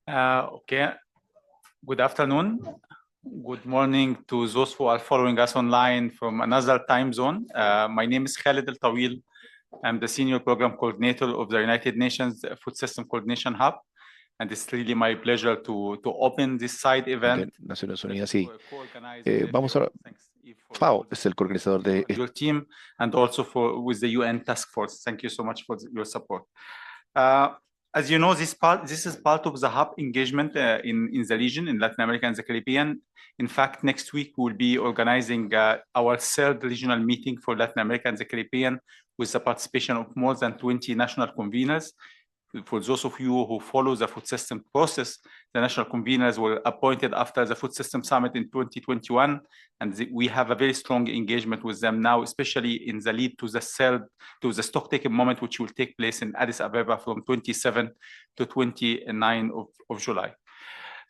Okay. Good afternoon. Good morning to those who are following us online from another time zone. My name is Khalid Al-Tawil. I'm the Senior Program Coordinator of the United Nations Food System Coordination Hub. And it's really my pleasure to open this side event. Naciones Unidas y vamos a FAO es el coorganizador de your team and also with the UN task force. Thank you so much for your support. As you know, this is part of the hub engagement in the region, in Latin America and the Caribbean. In fact, next week we'll be organizing our third regional meeting for Latin America and the Caribbean with the participation of more than 20 national conveners. For those of you who follow the food system process, the national conveners were appointed after the Food System Summit in 2021, and we have a very strong engagement with them now, especially in the lead to the stock-taking moment, which will take place in Addis Ababa from 27 to 29 of July.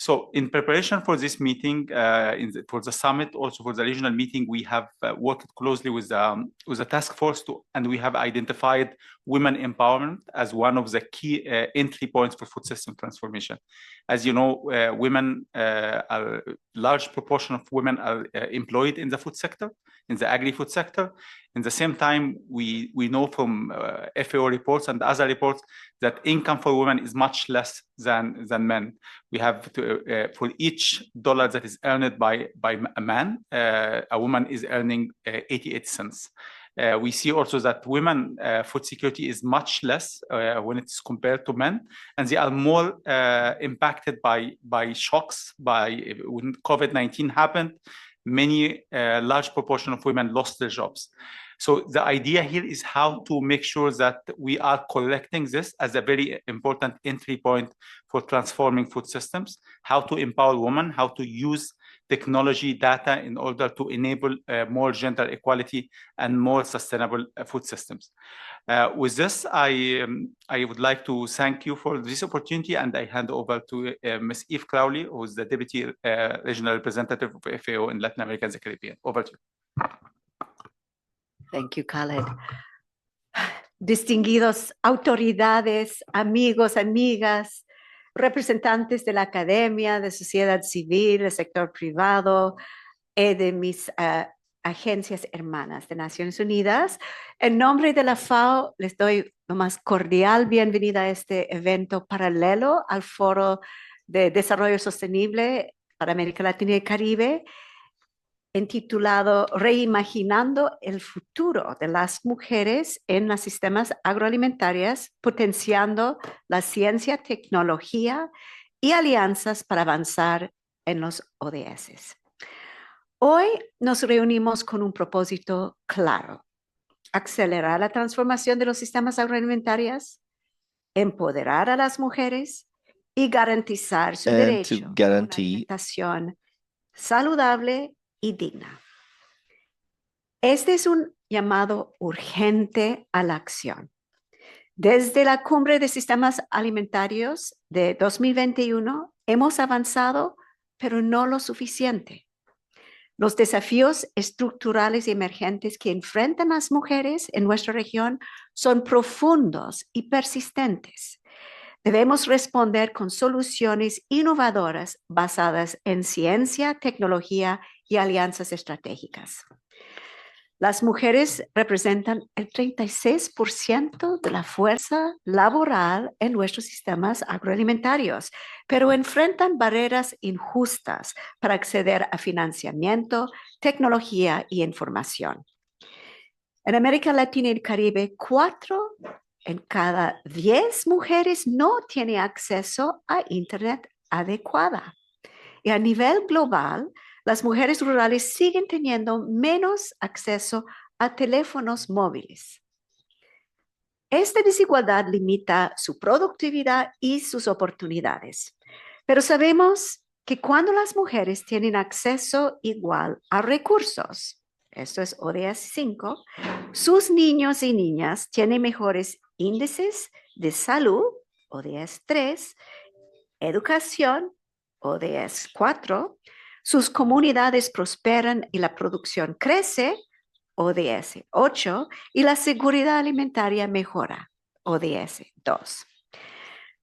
So in preparation for this meeting, for the summit, also for the regional meeting, we have worked closely with the task force and we have identified women empowerment as one of the key entry points for food system transformation. As you know, a large proportion of women are employed in the food sector, in the agri-food sector. In the same time, we know from FAO reports and other reports that income for women is much less than men. We have for each dollar that is earned by a man, a woman is earning 88 cents. We see also that women food security is much less when it's compared to men, and they are more impacted by shocks. When COVID-19 happened, many large proportion of women lost their jobs. So the idea here is how to make sure that we are collecting this as a very important entry point for transforming food systems, how to empower women, how to use technology data in order to enable more gender equality and more sustainable food systems. With this, I would like to thank you for this opportunity, and I hand over to Ms. Eve Crowley, who is the Deputy Regional Representative of FAO in Latin America and the Caribbean. Over to you. Thank you, Khaled. Distinguidos autoridades, amigos, amigas, representantes de la academia, de sociedad civil, del sector privado y de mis agencias hermanas de Naciones Unidas. En nombre de la FAO, les doy la más cordial bienvenida a este evento paralelo al Foro de Desarrollo Sostenible para América Latina y el Caribe, intitulado Reimaginando el futuro de las mujeres en los sistemas agroalimentarios, potenciando la ciencia, tecnología y alianzas para avanzar en los ODS. Hoy nos reunimos con un propósito claro: acelerar la transformación de los sistemas agroalimentarios, empoderar a las mujeres y garantizar su derecho a una alimentación saludable y digna. Este es un llamado urgente a la acción. Desde la Cumbre de Sistemas Alimentarios de 2021 hemos avanzado, pero no lo suficiente. Los desafíos estructurales y emergentes que enfrentan las mujeres en nuestra región son profundos y persistentes. Debemos responder con soluciones innovadoras basadas en ciencia, tecnología y alianzas estratégicas. Las mujeres representan el 36% de la fuerza laboral en nuestros sistemas agroalimentarios, pero enfrentan barreras injustas para acceder a financiamiento, tecnología y información. En América Latina y el Caribe, 4 en cada 10 mujeres no tienen acceso a Internet adecuada. Y a nivel global, las mujeres rurales siguen teniendo menos acceso a teléfonos móviles. Esta desigualdad limita su productividad y sus oportunidades. Pero sabemos que cuando las mujeres tienen acceso igual a recursos, esto es ODS 5, sus niños y niñas tienen mejores índices de salud, ODS 3, educación, ODS 4, sus comunidades prosperan y la producción crece, ODS 8, y la seguridad alimentaria mejora, ODS 2.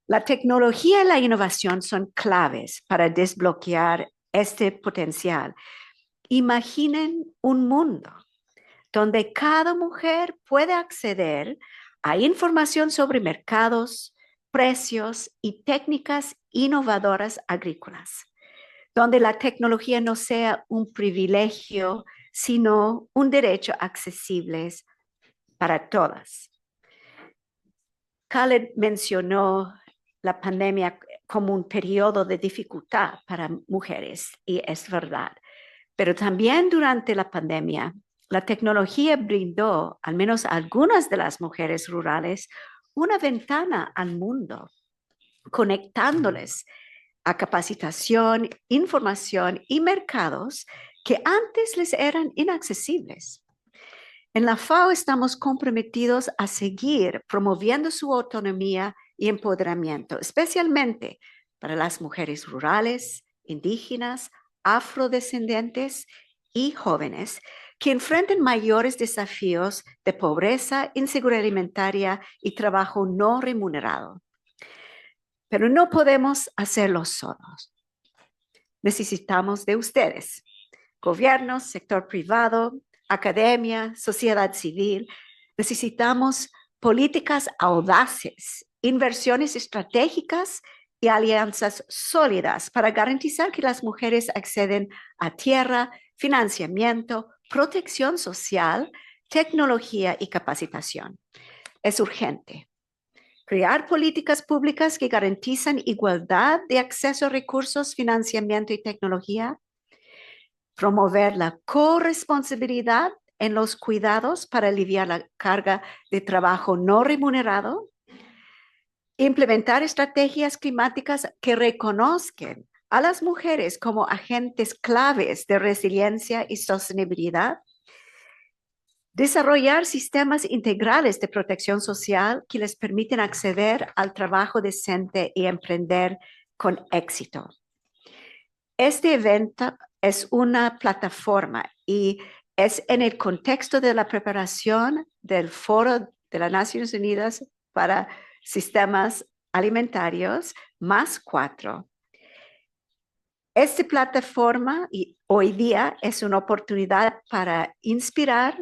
La tecnología y la innovación son claves para desbloquear este potencial. Imaginen un mundo donde cada mujer puede acceder a información sobre mercados, precios y técnicas innovadoras agrícolas, donde la tecnología no sea un privilegio, sino un derecho accesible para todas. Khaled mencionó la pandemia como un periodo de dificultad para mujeres, y es verdad. Pero también durante la pandemia, la tecnología brindó, al menos a algunas de las mujeres rurales, una ventana al mundo, conectándoles a capacitación, información y mercados que antes les eran inaccesibles. En la FAO estamos comprometidos a seguir promoviendo su autonomía y empoderamiento, especialmente para las mujeres rurales, indígenas, afrodescendientes y jóvenes que enfrentan mayores desafíos de pobreza, inseguridad alimentaria y trabajo no remunerado. Pero no podemos hacerlo solos. Necesitamos de ustedes, gobiernos, sector privado, academia, sociedad civil. Necesitamos políticas audaces, inversiones estratégicas y alianzas sólidas para garantizar que las mujeres acceden a tierra, financiamiento, protección social, tecnología y capacitación. Es urgente crear políticas públicas que garantizan igualdad de acceso a recursos, financiamiento y tecnología, promover la corresponsabilidad en los cuidados para aliviar la carga de trabajo no remunerado, implementar estrategias climáticas que reconozcan a las mujeres como agentes claves de resiliencia y sostenibilidad, desarrollar sistemas integrales de protección social que les permiten acceder al trabajo decente y emprender con éxito. Este evento es una plataforma y es en el contexto de la preparación del Foro de las Naciones Unidas para Sistemas Alimentarios +4. Esta plataforma hoy día es una oportunidad para inspirar,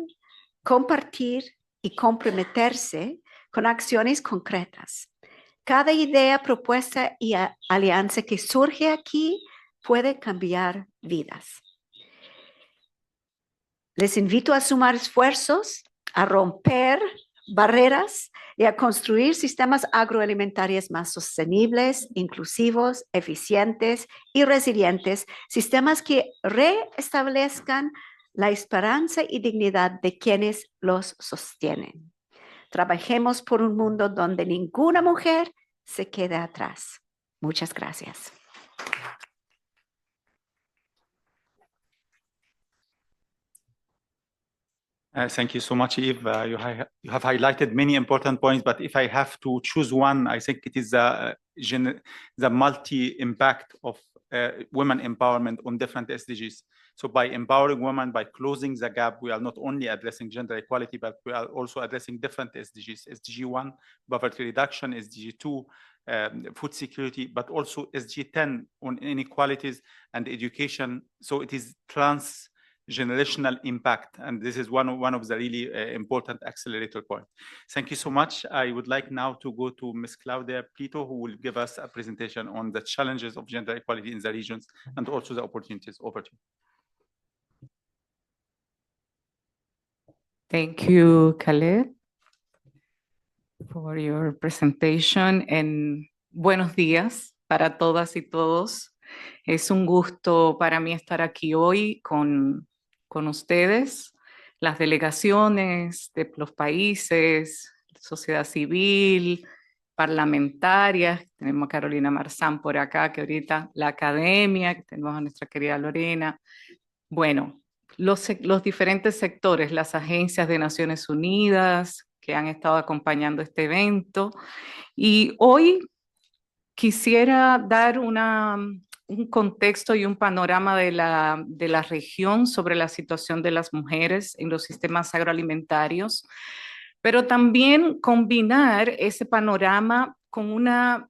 compartir y comprometerse con acciones concretas. Cada idea, propuesta y alianza que surge aquí puede cambiar vidas. Les invito a sumar esfuerzos, a romper barreras y a construir sistemas agroalimentarios más sostenibles, inclusivos, eficientes y resilientes, sistemas que reestablezcan la esperanza y dignidad de quienes los sostienen. Trabajemos por un mundo donde ninguna mujer se quede atrás. Muchas gracias. Thank you so much, Eve. You have highlighted many important points, but if I have to choose one, I think it is the multi-impact of women empowerment on different SDGs. So by empowering women, by closing the gap, we are not only addressing gender equality, but we are also addressing different SDGs. SDG 1, poverty reduction, SDG 2, food security, but also SDG 10 on inequalities and education. So it is transgenerational impact, and this is one of the really important accelerator points. Thank you so much. I would like now to go to Ms. Claudia Pito, who will give us a presentation on the challenges of gender equality in the regions and also the opportunities. Over to you. Thank you, Khaled, for your presentation, and buenos días para todas y todos. Es un gusto para mí estar aquí hoy con ustedes, las delegaciones de los países, sociedad civil, parlamentarias. Tenemos a Carolina Marzán por acá, que ahorita la academia, que tenemos a nuestra querida Lorena. Bueno, los diferentes sectores, las agencias de Naciones Unidas que han estado acompañando este evento. Y hoy quisiera dar un contexto y un panorama de la región sobre la situación de las mujeres en los sistemas agroalimentarios, pero también combinar ese panorama con una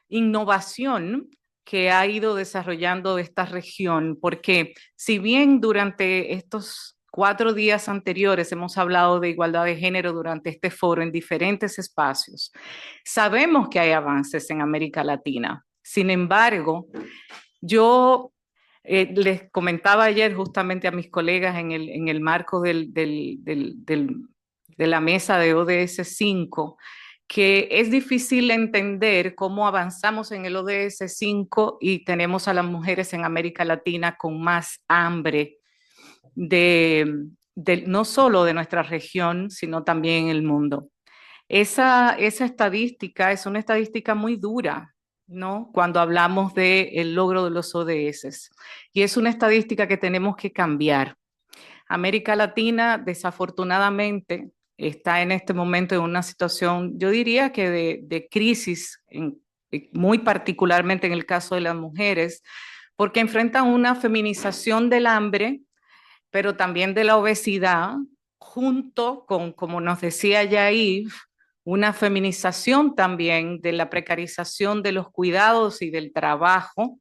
innovación que ha ido desarrollando esta región, porque si bien durante estos 4 días anteriores hemos hablado de igualdad de género durante este foro en diferentes espacios, sabemos que hay avances en América Latina. Sin embargo, yo les comentaba ayer justamente a mis colegas en el marco de la mesa de ODS 5, que es difícil entender cómo avanzamos en el ODS 5 y tenemos a las mujeres en América Latina con más hambre no solo de nuestra región, sino también en el mundo. Esa estadística es una estadística muy dura, ¿no? Cuando hablamos del logro de los ODS. Y es una estadística que tenemos que cambiar. América Latina, desafortunadamente, está en este momento en una situación, yo diría que de crisis, muy particularmente en el caso de las mujeres, porque enfrentan una feminización del hambre, pero también de la obesidad, junto con, como nos decía Yair, una feminización también de la precarización de los cuidados y del trabajo,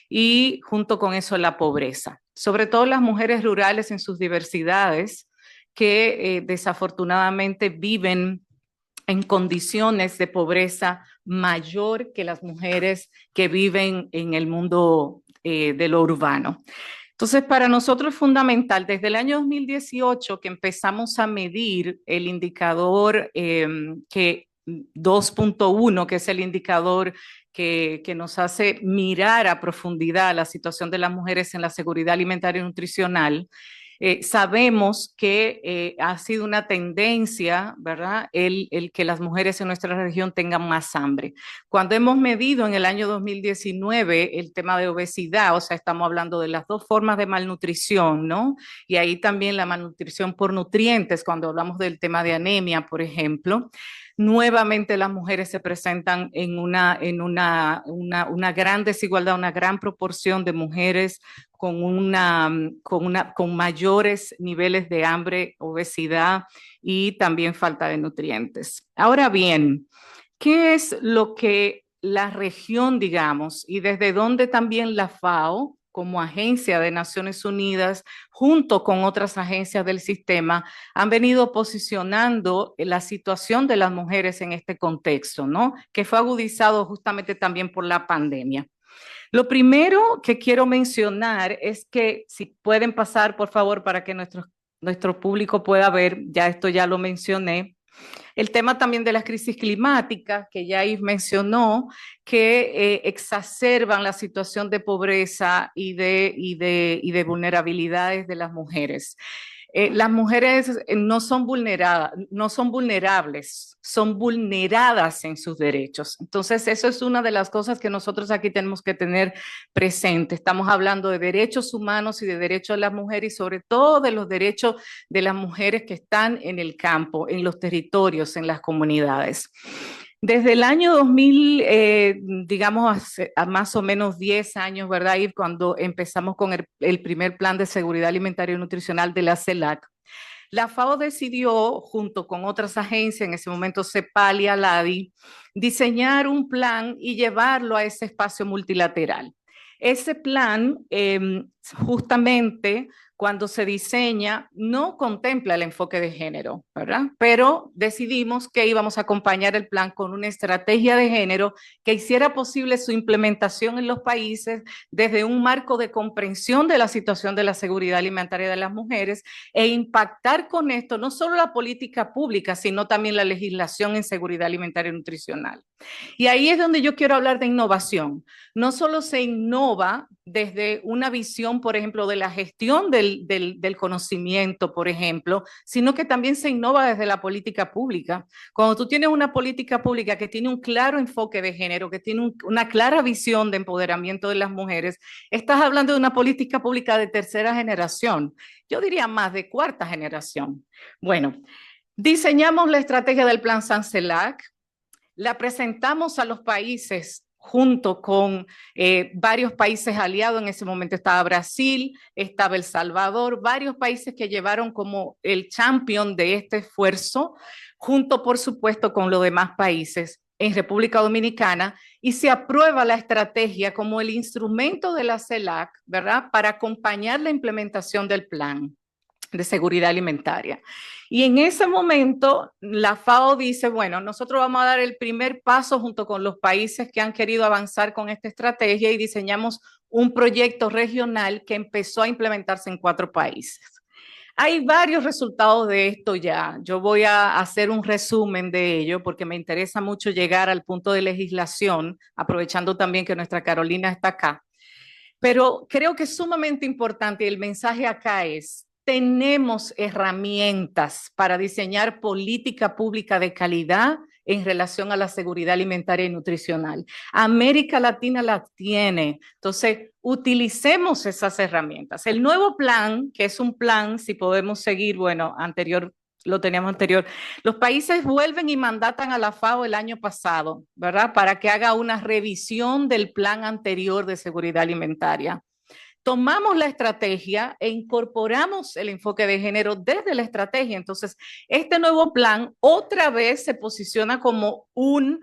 y junto con eso la pobreza. Sobre todo las mujeres rurales en sus diversidades, que desafortunadamente viven en condiciones de pobreza mayor que las mujeres que viven en el mundo de lo urbano. Entonces, para nosotros es fundamental, desde el año 2018 que empezamos a medir el indicador 2.1, que es el indicador que nos hace mirar a profundidad la situación de las mujeres en la seguridad alimentaria y nutricional. Sabemos que ha sido una tendencia, ¿verdad?, el que las mujeres en nuestra región tengan más hambre. Cuando hemos medido en el año 2019 el tema de obesidad, o sea, estamos hablando de las dos formas de malnutrición, ¿no? Y ahí también la malnutrición por nutrientes, cuando hablamos del tema de anemia, por ejemplo. Nuevamente las mujeres se presentan en una gran desigualdad, una gran proporción de mujeres con mayores niveles de hambre, obesidad y también falta de nutrientes. Ahora bien, ¿qué es lo que la región, digamos, y desde dónde también la FAO, como agencia de Naciones Unidas, junto con otras agencias del sistema, han venido posicionando la situación de las mujeres en este contexto, ¿no? Que fue agudizado justamente también por la pandemia. Lo primero que quiero mencionar es que, si pueden pasar, por favor, para que nuestro público pueda ver, ya esto ya lo mencioné, el tema también de las crisis climáticas, que ya Yves mencionó, que exacerban la situación de pobreza y de vulnerabilidades de las mujeres. Las mujeres no son vulnerables, son vulneradas en sus derechos. Entonces, eso es una de las cosas que nosotros aquí tenemos que tener presente. Estamos hablando de derechos humanos y de derechos de las mujeres, y sobre todo de los derechos de las mujeres que están en el campo, en los territorios, en las comunidades. Desde el año 2000, digamos, a más o menos 10 años, ¿verdad? Y cuando empezamos con el primer plan de seguridad alimentaria y nutricional de la CELAC, la FAO decidió, junto con otras agencias, en ese momento CEPAL y ALADI, diseñar un plan y llevarlo a ese espacio multilateral. Ese plan, justamente cuando se diseña, no contempla el enfoque de género, ¿verdad? Pero decidimos que íbamos a acompañar el plan con una estrategia de género que hiciera posible su implementación en los países desde un marco de comprensión de la situación de la seguridad alimentaria de las mujeres, e impactar con esto no solo la política pública, sino también la legislación en seguridad alimentaria y nutricional. Y ahí es donde yo quiero hablar de innovación. No solo se innova desde una visión, por ejemplo, de la gestión del conocimiento, por ejemplo, sino que también se innova desde la política pública. Cuando tú tienes una política pública que tiene un claro enfoque de género, que tiene una clara visión de empoderamiento de las mujeres, estás hablando de una política pública de tercera generación. Yo diría más de cuarta generación. Bueno, diseñamos la estrategia del Plan San-CELAC, la presentamos a los países junto con varios países aliados. En ese momento estaba Brasil, estaba El Salvador, varios países que llevaron como el champion de este esfuerzo, junto por supuesto con los demás países. en República Dominicana y se aprueba la estrategia como el instrumento de la CELAC, ¿verdad?, para acompañar la implementación del plan de seguridad alimentaria. Y en ese momento la FAO dice, bueno, nosotros vamos a dar el primer paso junto con los países que han querido avanzar con esta estrategia y diseñamos un proyecto regional que empezó a implementarse en 4 países. Hay varios resultados de esto ya. Yo voy a hacer un resumen de ello porque me interesa mucho llegar al punto de legislación, aprovechando también que nuestra Carolina está acá. Pero creo que es sumamente importante y el mensaje acá es, tenemos herramientas para diseñar política pública de calidad en relación a la seguridad alimentaria y nutricional. América Latina la tiene, entonces utilicemos esas herramientas. El nuevo plan, que es un plan, si podemos seguir, bueno, lo teníamos anterior, los países vuelven y mandatan a la FAO el año pasado, ¿verdad?, para que haga una revisión del plan anterior de seguridad alimentaria. Tomamos la estrategia e incorporamos el enfoque de género desde la estrategia. Entonces, este nuevo plan otra vez se posiciona como una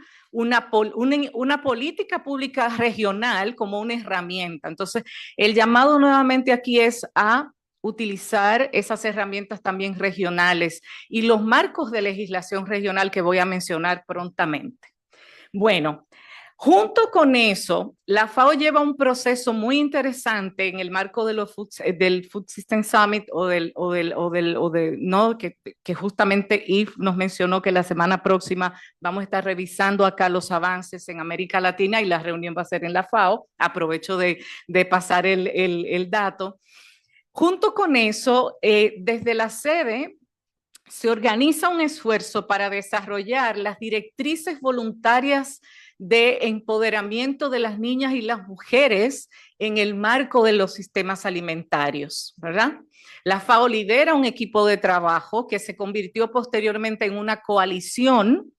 política pública regional, como una herramienta. Entonces, el llamado nuevamente aquí es a utilizar esas herramientas también regionales y los marcos de legislación regional que voy a mencionar prontamente. Bueno, junto con eso, la FAO lleva un proceso muy interesante en el marco de del Food System Summit que justamente Yves nos mencionó que la semana próxima vamos a estar revisando acá los avances en América Latina y la reunión va a ser en la FAO. Aprovecho de pasar el dato. Junto con eso, desde la sede se organiza un esfuerzo para desarrollar las directrices voluntarias de empoderamiento de las niñas y las mujeres en el marco de los sistemas alimentarios, ¿verdad? La FAO lidera un equipo de trabajo que se convirtió posteriormente en una coalición.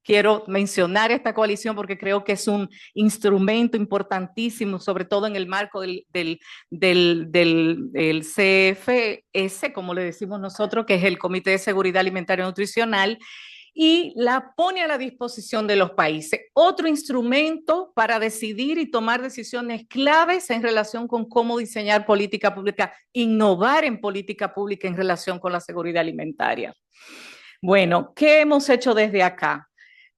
Quiero mencionar esta coalición porque creo que es un instrumento importantísimo, sobre todo en el marco del CFS, como le decimos nosotros, que es el Comité de Seguridad Alimentaria y Nutricional, y la pone a la disposición de los países. Otro instrumento para decidir y tomar decisiones claves en relación con cómo diseñar política pública, innovar en política pública en relación con la seguridad alimentaria. Bueno, ¿qué hemos hecho desde acá?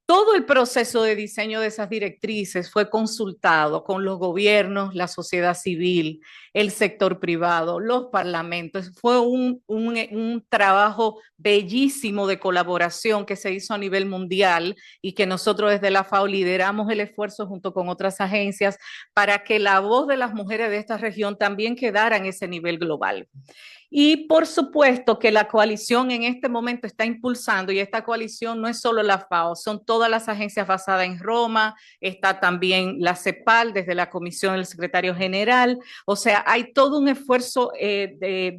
Todo el proceso de diseño de esas directrices fue consultado con los gobiernos, la sociedad civil, el sector privado, los parlamentos. Fue un trabajo bellísimo de colaboración que se hizo a nivel mundial y que nosotros desde la FAO lideramos el esfuerzo junto con otras agencias para que la voz de las mujeres de esta región también quedara en ese nivel global. Y por supuesto que la coalición en este momento está impulsando, y esta coalición no es solo la FAO, son todas las agencias basadas en Roma, está también la CEPAL desde la Comisión del Secretario General, o sea, hay todo un esfuerzo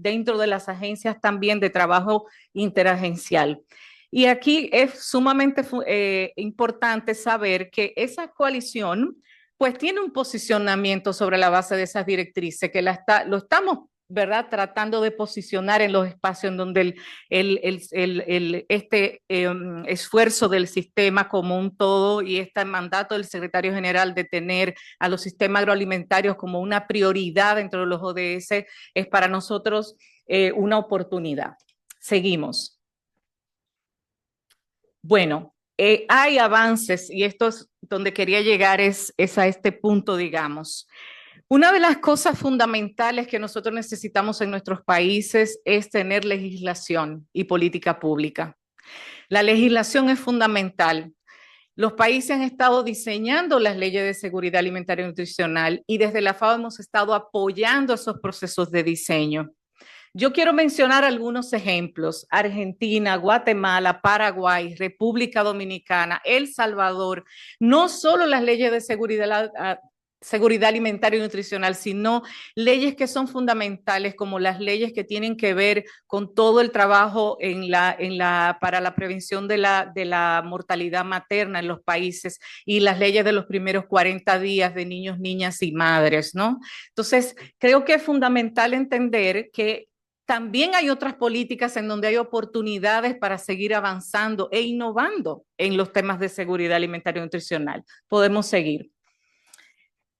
dentro de las agencias también de trabajo interagencial. Y aquí es sumamente importante saber que esa coalición pues tiene un posicionamiento sobre la base de esas directrices, que lo estamos, ¿verdad?, tratando de posicionar en los espacios en donde este esfuerzo del sistema como un todo y este mandato del secretario general de tener a los sistemas agroalimentarios como una prioridad dentro de los ODS es para nosotros una oportunidad. Seguimos. Bueno, hay avances y esto es donde quería llegar es a este punto, digamos. Una de las cosas fundamentales que nosotros necesitamos en nuestros países es tener legislación y política pública. La legislación es fundamental. Los países han estado diseñando las leyes de seguridad alimentaria y nutricional y desde la FAO hemos estado apoyando esos procesos de diseño. Yo quiero mencionar algunos ejemplos: Argentina, Guatemala, Paraguay, República Dominicana, El Salvador. No solo las leyes de seguridad alimentaria y nutricional, sino leyes que son fundamentales, como las leyes que tienen que ver con todo el trabajo para la prevención de la mortalidad materna en los países y las leyes de los primeros 40 días de niños, niñas y madres, ¿no? Entonces, creo que es fundamental entender que también hay otras políticas en donde hay oportunidades para seguir avanzando e innovando en los temas de seguridad alimentaria y nutricional. Podemos seguir.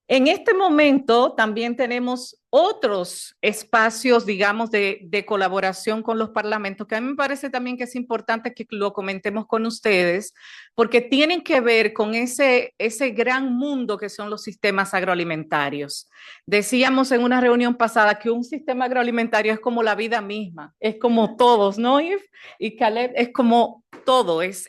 En este momento también tenemos otros espacios, digamos, de colaboración con los parlamentos, que a mí me parece también que es importante que lo comentemos con ustedes, porque tienen que ver con ese gran mundo que son los sistemas agroalimentarios. Decíamos en una reunión pasada que un sistema agroalimentario es como la vida misma, es como todos, ¿no, Yves? Y Caleb, es como todo, es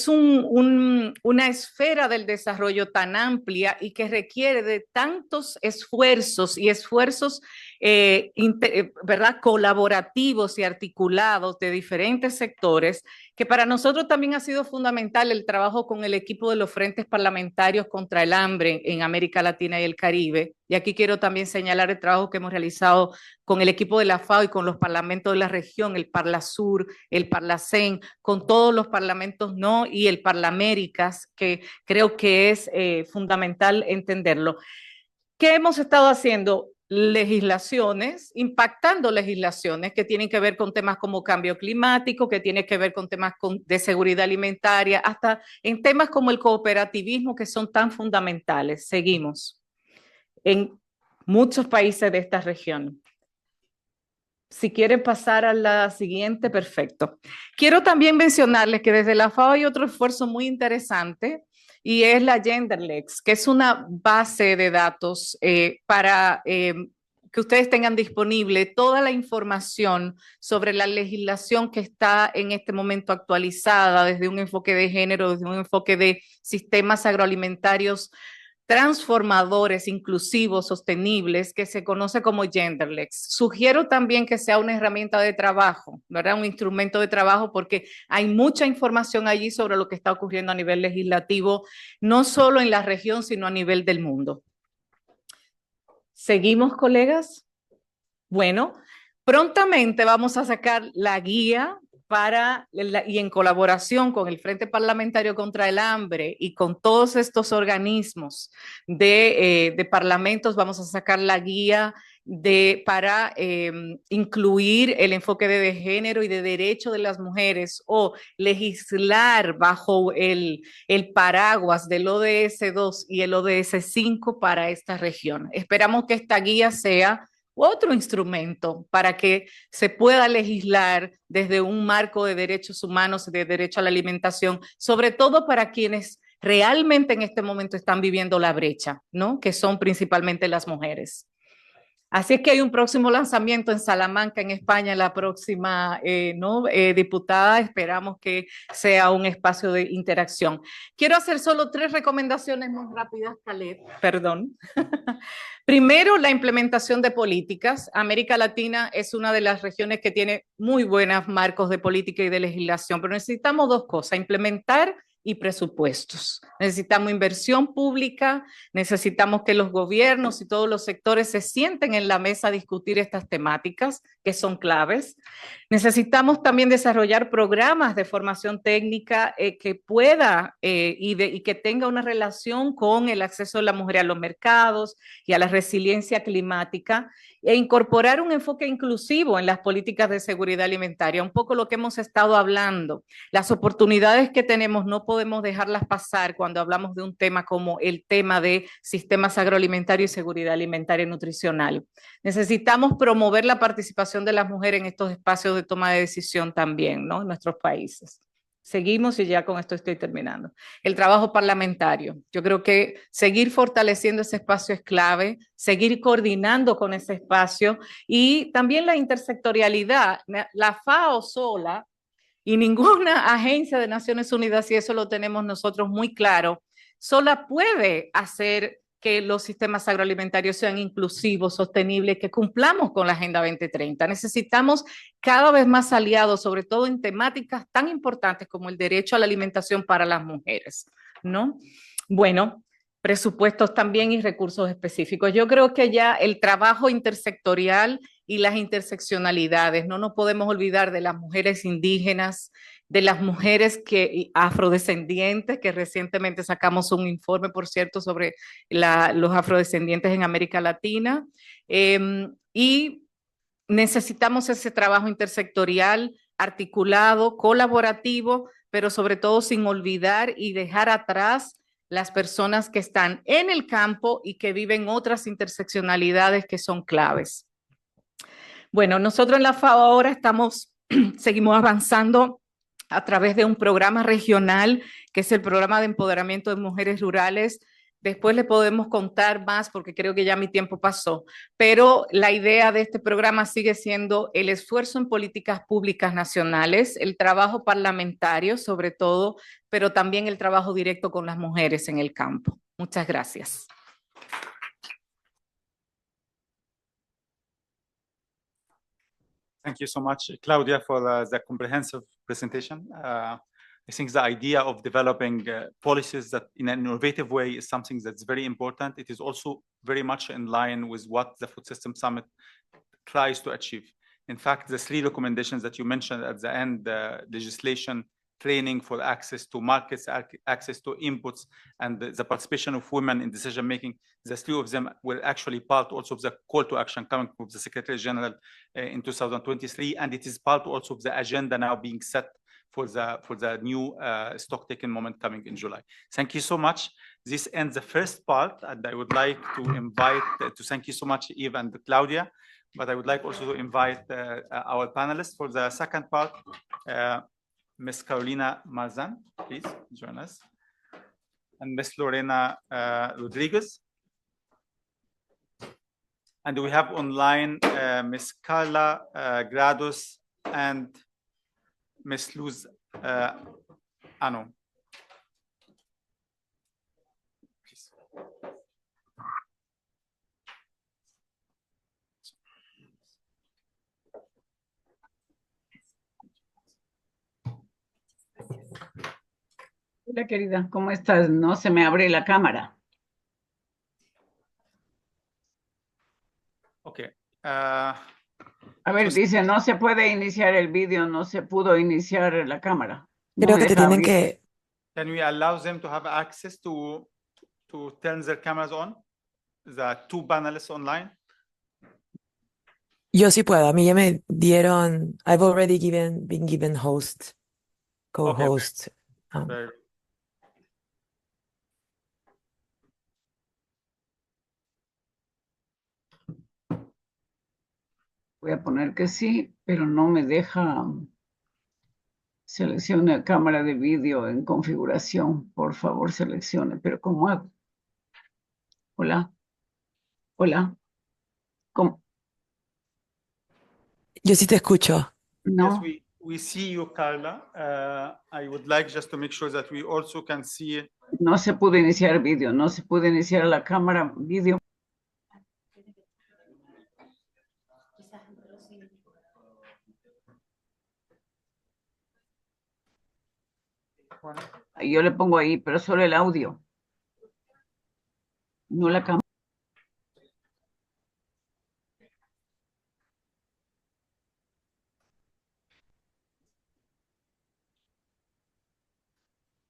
una esfera del desarrollo tan amplia y que requiere de tantos esfuerzos y esfuerzos ¿verdad? Colaborativos y articulados de diferentes sectores, que para nosotros también ha sido fundamental el trabajo con el equipo de los frentes parlamentarios contra el hambre en América Latina y el Caribe. Y aquí quiero también señalar el trabajo que hemos realizado con el equipo de la FAO y con los parlamentos de la región, el Parlasur, el Parlacén, con todos los parlamentos, ¿no? Y el Parlaméricas, que creo que es fundamental entenderlo. ¿Qué hemos estado haciendo? Legislaciones, impactando legislaciones que tienen que ver con temas como cambio climático, que tienen que ver con temas de seguridad alimentaria, hasta en temas como el cooperativismo, que son tan fundamentales. Seguimos en muchos países de esta región. Si quieren pasar a la siguiente, perfecto. Quiero también mencionarles que desde la FAO hay otro esfuerzo muy interesante, y es la Genderlex, que es una base de datos para que ustedes tengan disponible toda la información sobre la legislación que está en este momento actualizada desde un enfoque de género, desde un enfoque de sistemas agroalimentarios transformadores, inclusivos, sostenibles, que se conoce como Genderlex. Sugiero también que sea una herramienta de trabajo, ¿verdad? Un instrumento de trabajo, porque hay mucha información allí sobre lo que está ocurriendo a nivel legislativo, no solo en la región, sino a nivel del mundo. ¿Seguimos, colegas? Bueno, prontamente vamos a sacar la guía y en colaboración con el Frente Parlamentario contra el Hambre y con todos estos organismos de parlamentos, vamos a sacar la guía para incluir el enfoque de género y de derecho de las mujeres, o legislar bajo el paraguas del ODS 2 y el ODS 5 para esta región. Esperamos que esta guía sea otro instrumento para que se pueda legislar desde un marco de derechos humanos, de derecho a la alimentación, sobre todo para quienes realmente en este momento están viviendo la brecha, ¿no? Que son principalmente las mujeres. Así es que hay un próximo lanzamiento en Salamanca, en España, la próxima diputada. Esperamos que sea un espacio de interacción. Quiero hacer solo 3 recomendaciones muy rápidas, Caleb, perdón. Primero, la implementación de políticas. América Latina es una de las regiones que tiene muy buenos marcos de política y de legislación, pero necesitamos 2 cosas: implementar y presupuestos. Necesitamos inversión pública, necesitamos que los gobiernos y todos los sectores se sienten en la mesa a discutir estas temáticas que son claves. Necesitamos también desarrollar programas de formación técnica que pueda y que tenga una relación con el acceso de la mujer a los mercados y a la resiliencia climática, e incorporar un enfoque inclusivo en las políticas de seguridad alimentaria, un poco lo que hemos estado hablando. Las oportunidades que tenemos no podemos dejarlas pasar cuando hablamos de un tema como el tema de sistemas agroalimentarios y seguridad alimentaria y nutricional. Necesitamos promover la participación de las mujeres en estos espacios de toma de decisión también, ¿no? En nuestros países. Seguimos y ya con esto estoy terminando. El trabajo parlamentario. Yo creo que seguir fortaleciendo ese espacio es clave, seguir coordinando con ese espacio, y también la intersectorialidad. La FAO sola y ninguna agencia de Naciones Unidas, y eso lo tenemos nosotros muy claro, sola puede hacer que los sistemas agroalimentarios sean inclusivos, sostenibles, que cumplamos con la Agenda 2030. Necesitamos cada vez más aliados, sobre todo en temáticas tan importantes como el derecho a la alimentación para las mujeres, ¿no? Bueno, presupuestos también y recursos específicos. Yo creo que ya el trabajo intersectorial y las interseccionalidades, no nos podemos olvidar de las mujeres indígenas, de las mujeres afrodescendientes, que recientemente sacamos un informe, por cierto, sobre los afrodescendientes en América Latina, y necesitamos ese trabajo intersectorial, articulado, colaborativo, pero sobre todo sin olvidar y dejar atrás las personas que están en el campo y que viven otras interseccionalidades que son claves. Bueno, nosotros en la FAO ahora seguimos avanzando a través de un programa regional, que es el Programa de Empoderamiento de Mujeres Rurales. Después le podemos contar más porque creo que ya mi tiempo pasó, pero la idea de este programa sigue siendo el esfuerzo en políticas públicas nacionales, el trabajo parlamentario sobre todo, pero también el trabajo directo con las mujeres en el campo. Muchas gracias. Thank you so much, Claudia, for the comprehensive presentation. I think the idea of developing policies that in an innovative way is something that's very important. It is also very much in line with what the Food System Summit tries to achieve. In fact, the 3 recommendations that you mentioned at the end, legislation, training for access to markets, access to inputs, and the participation of women in decision-making, the 3 of them were actually part also of the call to action coming from the Secretary General in 2023, and it is part also of the agenda now being set for the new stock-taking moment coming in July. Thank you so much. This ends the first part, and I would like to invite, to thank you so much, Eve and Claudia, but I would like also to invite our panelists for the second part. Ms. Carolina Marzan, please join us. And Ms. Lorena Rodriguez. And we have online Ms. Carla Grados and Ms. Luz Ano. Please. Hola, querida, ¿cómo estás? No se me abre la cámara. Okay. A ver, dice, no se puede iniciar el vídeo, no se pudo iniciar la cámara. No Creo me que te deja tienen abrir. que... Can we allow them to have access to turn their cameras on? The 2 panelists online? Yo sí puedo, a mí ya me dieron... I've already been given host, co-host. Very good. Voy a poner que sí, pero no me deja. Seleccione cámara de vídeo en configuración. Por favor, seleccione. Pero ¿cómo hago? Hola. Hola. ¿Cómo? Yo sí te escucho. No. Yes, we see you, Carla. I would like just to make sure that we also can see. No se pudo iniciar vídeo, no se pudo iniciar la cámara vídeo. Yo le pongo ahí, pero solo el audio. No la cámara.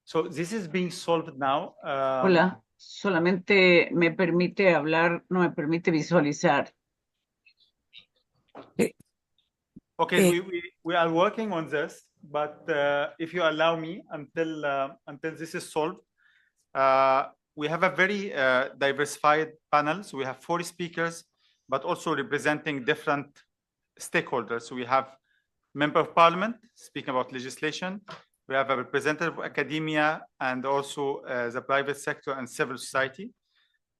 So this is being solved now. Hola, solamente me permite hablar, no me permite visualizar. Okay, we are working on this, but if you allow me until this is solved, we have a very diversified panel. So we have 40 speakers, but also representing different stakeholders. So we have member of parliament speaking about legislation. We have a representative of academia and also the private sector and civil society.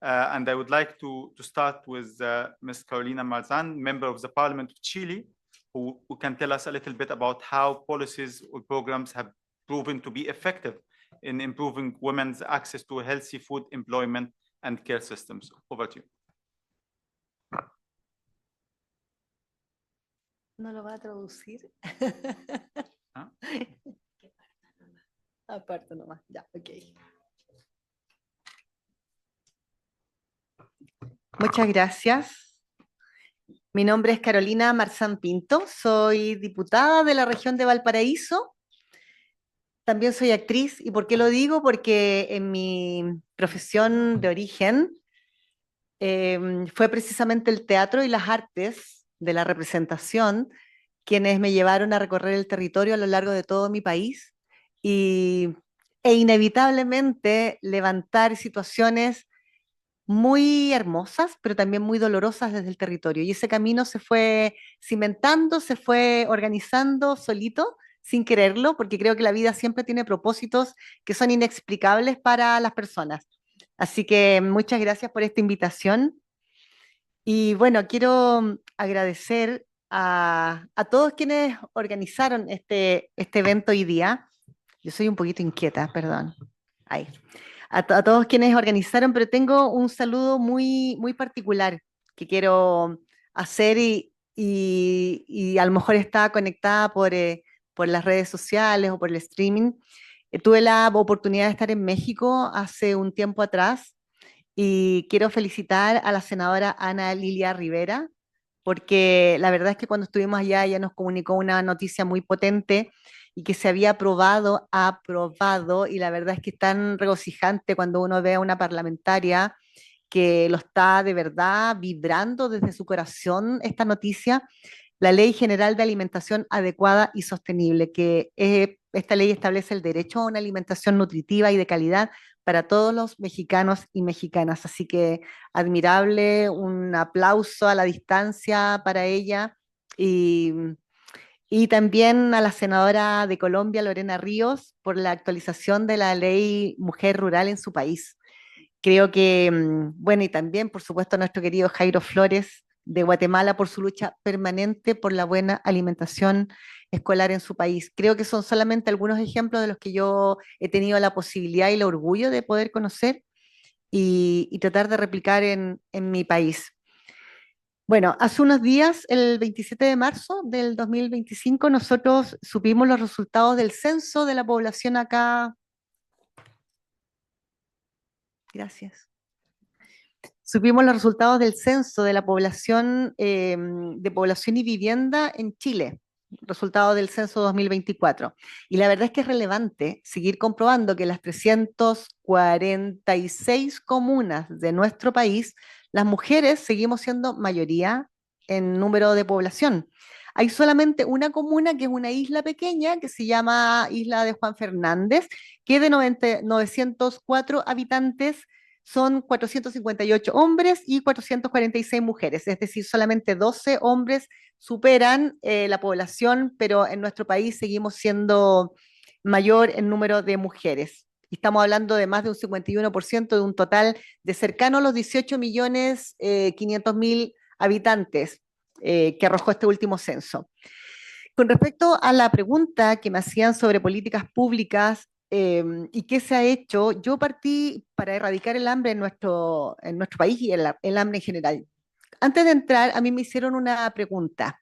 And I would like to start with Ms. Carolina Marzan, member of the Parliament of Chile, who can tell us a little bit about how policies or programs have proven to be effective in improving women's access to healthy food, employment, and care systems. Over to you. ¿No lo va a traducir? ¿Ah? Aparte nomás, ya, ok. Muchas gracias. Mi nombre es Carolina Marzán Pinto, soy diputada de la región de Valparaíso. También soy actriz. ¿Y por qué lo digo? Porque en mi profesión de origen fue precisamente el teatro y las artes de la representación, quienes me llevaron a recorrer el territorio a lo largo de todo mi país e inevitablemente levantar situaciones muy hermosas, pero también muy dolorosas desde el territorio. Y ese camino se fue cimentando, se fue organizando solito, sin quererlo, porque creo que la vida siempre tiene propósitos que son inexplicables para las personas. Así que muchas gracias por esta invitación. Y bueno, quiero agradecer a todos quienes organizaron este evento hoy día. Yo soy un poquito inquieta, perdón. Ahí. A todos quienes organizaron, pero tengo un saludo muy, muy particular que quiero hacer y a lo mejor está conectada por las redes sociales o por el streaming. Tuve la oportunidad de estar en México hace un tiempo atrás y quiero felicitar a la senadora Ana Lilia Rivera, porque la verdad es que cuando estuvimos allá ella nos comunicó una noticia muy potente y que se había aprobado, y la verdad es que es tan regocijante cuando uno ve a una parlamentaria que lo está de verdad vibrando desde su corazón esta noticia, la Ley General de Alimentación Adecuada y Sostenible, que esta ley establece el derecho a una alimentación nutritiva y de calidad para todos los mexicanos y mexicanas. Así que admirable, un aplauso a la distancia para ella y, y también a la senadora de Colombia, Lorena Ríos, por la actualización de la ley Mujer Rural en su país. Creo que, bueno, y también, por supuesto, a nuestro querido Jairo Flores de Guatemala por su lucha permanente por la buena alimentación escolar en su país. Creo que son solamente algunos ejemplos de los que yo he tenido la posibilidad y el orgullo de poder conocer y tratar de replicar en mi país. Bueno, hace unos días, el 27 de marzo del 2025, nosotros supimos los resultados del censo de la población acá. Gracias. Supimos los resultados del censo de la población, de población y vivienda en Chile, resultado del censo 2024. Y la verdad es que es relevante seguir comprobando que las 346 comunas de nuestro país, las mujeres seguimos siendo mayoría en número de población. Hay solamente una comuna que es una isla pequeña que se llama Isla de Juan Fernández, que de 904 habitantes son 458 hombres y 446 mujeres, es decir, solamente 12 hombres superan la población, pero en nuestro país seguimos siendo mayor en número de mujeres. Y estamos hablando de más de un 51% de un total de cercano a los 18.500.000 habitantes que arrojó este último censo. Con respecto a la pregunta que me hacían sobre políticas públicas y qué se ha hecho, yo partí para erradicar el hambre en nuestro país y el hambre en general. Antes de entrar, a mí me hicieron una pregunta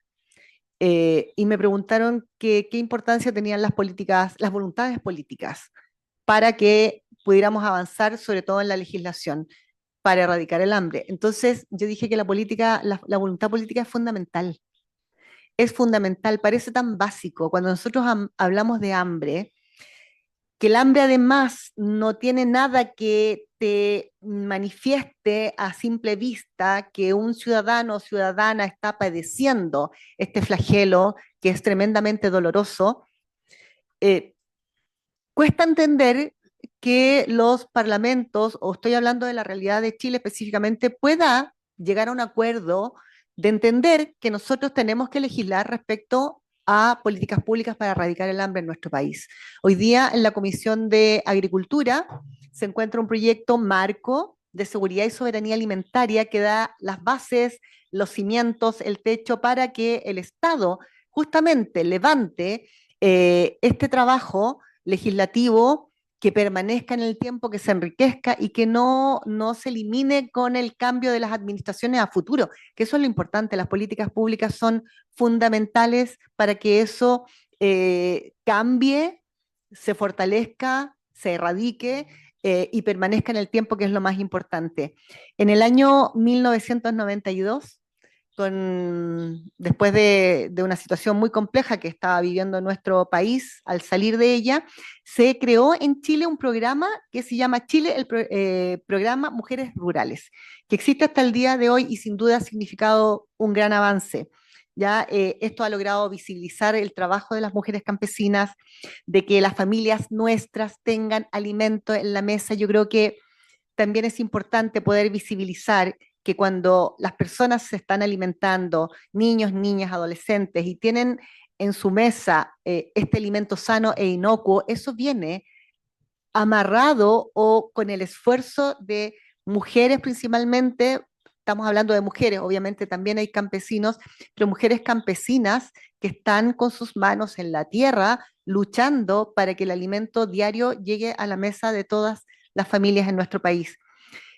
y me preguntaron qué importancia tenían las políticas, las voluntades políticas para que pudiéramos avanzar, sobre todo en la legislación, para erradicar el hambre. Entonces, yo dije que la voluntad política es fundamental. Es fundamental, parece tan básico. Cuando nosotros hablamos de hambre, que el hambre además no tiene nada que te manifieste a simple vista que un ciudadano o ciudadana está padeciendo este flagelo que es tremendamente doloroso, cuesta entender que los parlamentos, o estoy hablando de la realidad de Chile específicamente, pueda llegar a un acuerdo de entender que nosotros tenemos que legislar respecto a políticas públicas para erradicar el hambre en nuestro país. Hoy día en la Comisión de Agricultura se encuentra un proyecto marco de seguridad y soberanía alimentaria que da las bases, los cimientos, el techo para que el Estado justamente levante este trabajo legislativo que permanezca en el tiempo, que se enriquezca y que no se elimine con el cambio de las administraciones a futuro, que eso es lo importante. Las políticas públicas son fundamentales para que eso cambie, se fortalezca, se erradique y permanezca en el tiempo, que es lo más importante. En el año 1992, después de una situación muy compleja que estaba viviendo nuestro país, al salir de ella, se creó en Chile un programa que se llama Chile, Programa Mujeres Rurales, que existe hasta el día de hoy y sin duda ha significado un gran avance. ¿ya? Esto ha logrado visibilizar el trabajo de las mujeres campesinas, de que las familias nuestras tengan alimento en la mesa. Yo creo que también es importante poder visibilizar que cuando las personas se están alimentando, niños, niñas, adolescentes, y tienen en su mesa este alimento sano e inocuo, eso viene amarrado o con el esfuerzo de mujeres principalmente. Estamos hablando de mujeres, obviamente también hay campesinos, pero mujeres campesinas que están con sus manos en la tierra luchando para que el alimento diario llegue a la mesa de todas las familias en nuestro país.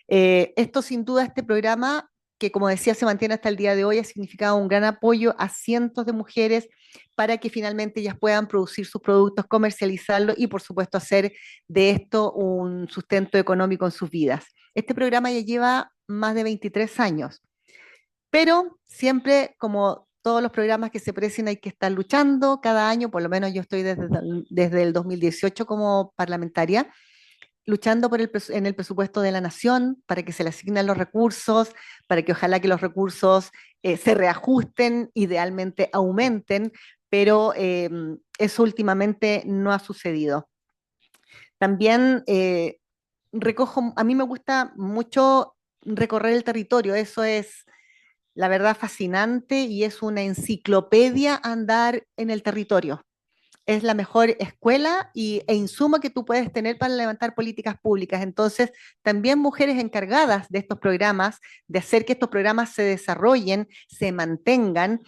Esto sin duda, este programa, que como decía se mantiene hasta el día de hoy, ha significado un gran apoyo a cientos de mujeres para que finalmente ellas puedan producir sus productos, comercializarlos y por supuesto hacer de esto un sustento económico en sus vidas. Este programa ya lleva más de 23 años, pero siempre, como todos los programas que se precian, hay que estar luchando cada año. Por lo menos yo estoy desde el 2018 como parlamentaria, luchando en el presupuesto de la nación para que se le asignen los recursos, para que ojalá que los recursos se reajusten, idealmente aumenten, pero eso últimamente no ha sucedido. También a mí me gusta mucho recorrer el territorio, eso es la verdad fascinante y es una enciclopedia andar en el territorio. Es la mejor escuela e insumo que tú puedes tener para levantar políticas públicas. Entonces, también mujeres encargadas de estos programas, de hacer que estos programas se desarrollen, se mantengan,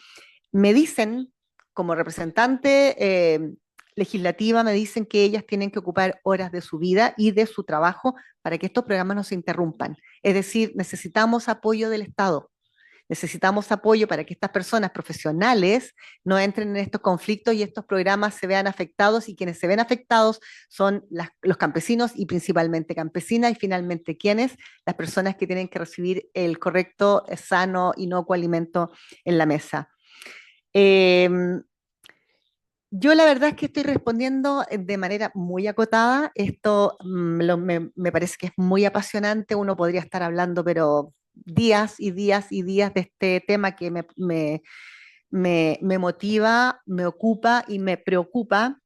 me dicen, como representante legislativa, me dicen que ellas tienen que ocupar horas de su vida y de su trabajo para que estos programas no se interrumpan. Es decir, necesitamos apoyo del Estado. Necesitamos apoyo para que estas personas profesionales no entren en estos conflictos y estos programas se vean afectados, y quienes se ven afectados son los campesinos y principalmente campesinas, y finalmente quienes, las personas que tienen que recibir el correcto, sano, inocuo alimento en la mesa. Yo la verdad es que estoy respondiendo de manera muy acotada. Esto me parece que es muy apasionante. Uno podría estar hablando, pero días y días y días de este tema que me motiva, me ocupa y me preocupa.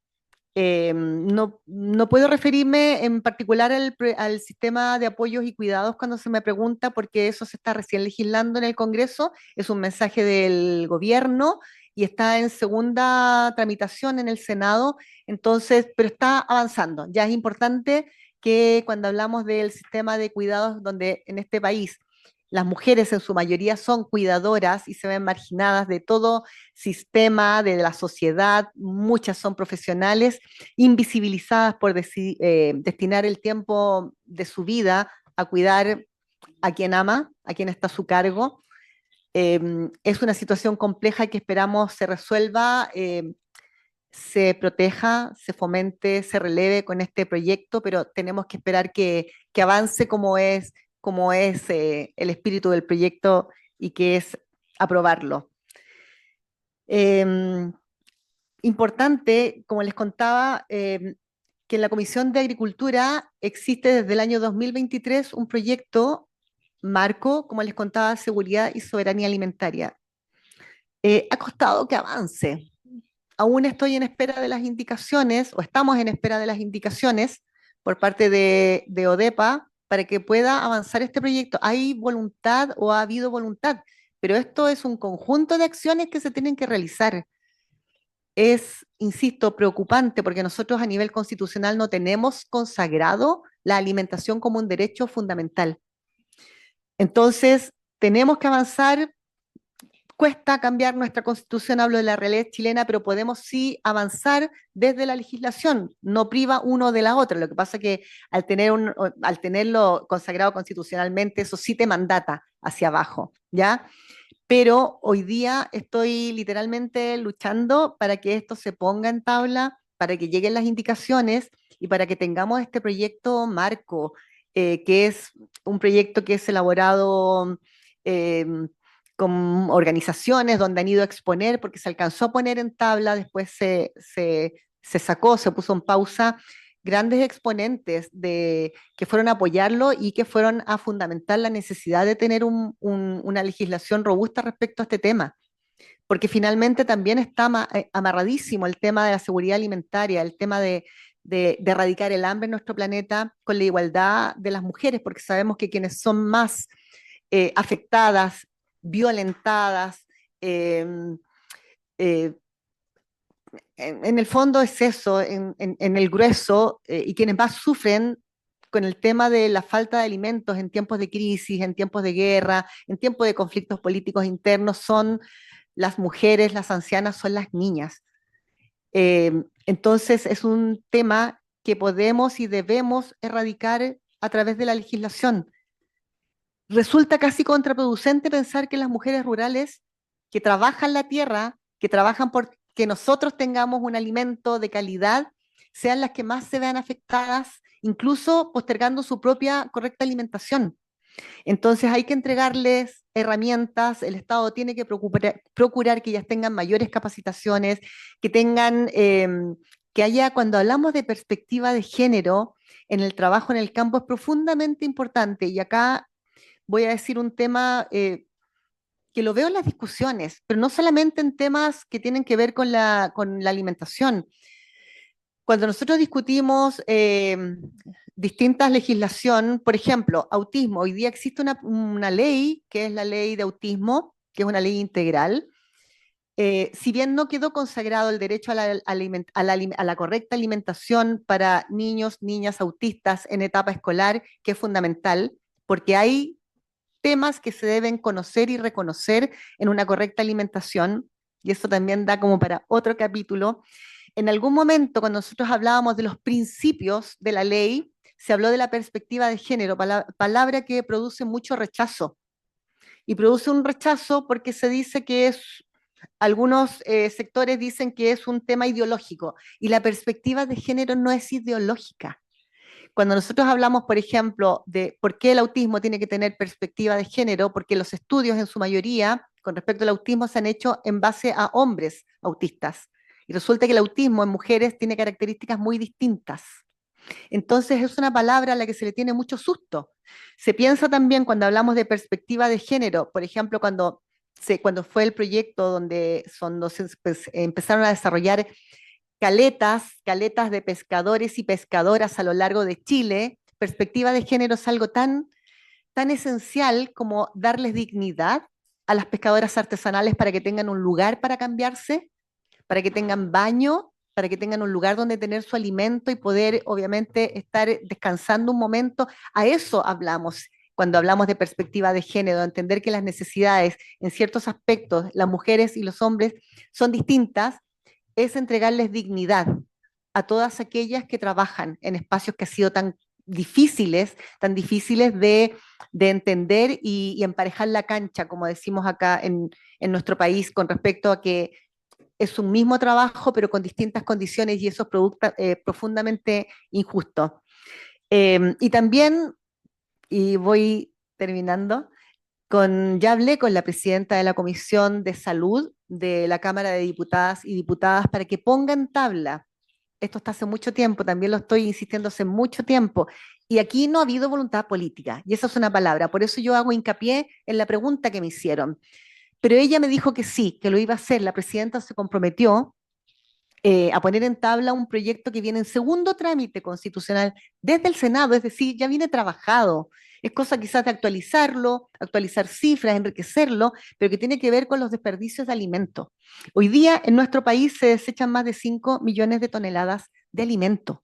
No puedo referirme en particular al sistema de apoyos y cuidados cuando se me pregunta, porque eso se está recién legislando en el Congreso, es un mensaje del gobierno y está en segunda tramitación en el Senado, entonces, pero está avanzando. Ya es importante que cuando hablamos del sistema de cuidados, donde en este país las mujeres en su mayoría son cuidadoras y se ven marginadas de todo sistema, de la sociedad, muchas son profesionales, invisibilizadas por destinar el tiempo de su vida a cuidar a quien ama, a quien está a su cargo. Es una situación compleja que esperamos se resuelva, se proteja, se fomente, se releve con este proyecto, pero tenemos que esperar que avance como es el espíritu del proyecto, y que es aprobarlo. Importante, como les contaba, que en la Comisión de Agricultura existe desde el año 2023 un proyecto marco, como les contaba, seguridad y soberanía alimentaria. Ha costado que avance. Aún estoy en espera de las indicaciones, o estamos en espera de las indicaciones por parte de ODEPA para que pueda avanzar este proyecto. ¿Hay voluntad o ha habido voluntad? Pero esto es un conjunto de acciones que se tienen que realizar. Es, insisto, preocupante porque nosotros a nivel constitucional no tenemos consagrado la alimentación como un derecho fundamental. Entonces, tenemos que avanzar. Cuesta cambiar nuestra constitución, hablo de la realidad chilena, pero podemos sí avanzar desde la legislación, no priva uno de la otra. Lo que pasa es que al tenerlo consagrado constitucionalmente, eso sí te mandata hacia abajo, ¿ya? Pero hoy día estoy literalmente luchando para que esto se ponga en tabla, para que lleguen las indicaciones y para que tengamos este proyecto marco, que es un proyecto que es elaborado eh, con organizaciones donde han ido a exponer, porque se alcanzó a poner en tabla, después se sacó, se puso en pausa, grandes exponentes que fueron a apoyarlo y que fueron a fundamentar la necesidad de tener una legislación robusta respecto a este tema. porque finalmente también está amarradísimo el tema de la seguridad alimentaria, el tema de erradicar el hambre en nuestro planeta con la igualdad de las mujeres, porque sabemos que quienes son más afectadas, violentadas, eh, eh, en el fondo es eso, en el grueso, y quienes más sufren con el tema de la falta de alimentos en tiempos de crisis, en tiempos de guerra, en tiempos de conflictos políticos internos, son las mujeres, las ancianas, son las niñas. Entonces es un tema que podemos y debemos erradicar a través de la legislación. Resulta casi contraproducente pensar que las mujeres rurales que trabajan la tierra, que trabajan por que nosotros tengamos un alimento de calidad, sean las que más se vean afectadas, incluso postergando su propia correcta alimentación. Entonces hay que entregarles herramientas, el Estado tiene que procurar que ellas tengan mayores capacitaciones, que tengan, que haya, cuando hablamos de perspectiva de género en el trabajo en el campo es profundamente importante, y acá voy a decir un tema que lo veo en las discusiones, pero no solamente en temas que tienen que ver con la alimentación. Cuando nosotros discutimos distintas legislación, por ejemplo, autismo, hoy día existe una ley, que es la ley de autismo, que es una ley integral. Si bien no quedó consagrado el derecho a la correcta alimentación para niños, niñas autistas en etapa escolar, que es fundamental, porque hay temas que se deben conocer y reconocer en una correcta alimentación, y eso también da como para otro capítulo. En algún momento, cuando nosotros hablábamos de los principios de la ley, se habló de la perspectiva de género, palabra que produce mucho rechazo. Y produce un rechazo porque se dice que es, algunos sectores dicen que es un tema ideológico, y la perspectiva de género no es ideológica. Cuando nosotros hablamos, por ejemplo, de por qué el autismo tiene que tener perspectiva de género, porque los estudios en su mayoría con respecto al autismo se han hecho en base a hombres autistas. Y resulta que el autismo en mujeres tiene características muy distintas. Entonces es una palabra a la que se le tiene mucho susto. Se piensa también cuando hablamos de perspectiva de género, por ejemplo, cuando fue el proyecto donde empezaron a desarrollar caletas de pescadores y pescadoras a lo largo de Chile, perspectiva de género es algo tan esencial como darles dignidad a las pescadoras artesanales para que tengan un lugar para cambiarse, para que tengan baño, para que tengan un lugar donde tener su alimento y poder, obviamente, estar descansando un momento. A eso hablamos cuando hablamos de perspectiva de género, de entender que las necesidades en ciertos aspectos, las mujeres y los hombres, son distintas, es entregarles dignidad a todas aquellas que trabajan en espacios que han sido tan difíciles de entender y emparejar la cancha, como decimos acá en nuestro país, con respecto a que es un mismo trabajo, pero con distintas condiciones, y eso es profundamente injusto. Y también, y voy terminando, ya hablé con la presidenta de la Comisión de Salud de la Cámara de Diputadas y Diputadas para que pongan tabla. Esto está hace mucho tiempo, también lo estoy insistiendo hace mucho tiempo, y aquí no ha habido voluntad política, y esa es una palabra, por eso yo hago hincapié en la pregunta que me hicieron. Pero ella me dijo que sí, que lo iba a hacer. La presidenta se comprometió a poner en tabla un proyecto que viene en segundo trámite constitucional desde el Senado, es decir, ya viene trabajado. Es cosa quizás de actualizarlo, actualizar cifras, enriquecerlo, pero que tiene que ver con los desperdicios de alimentos. Hoy día en nuestro país se desechan más de 5 millones de toneladas de alimentos.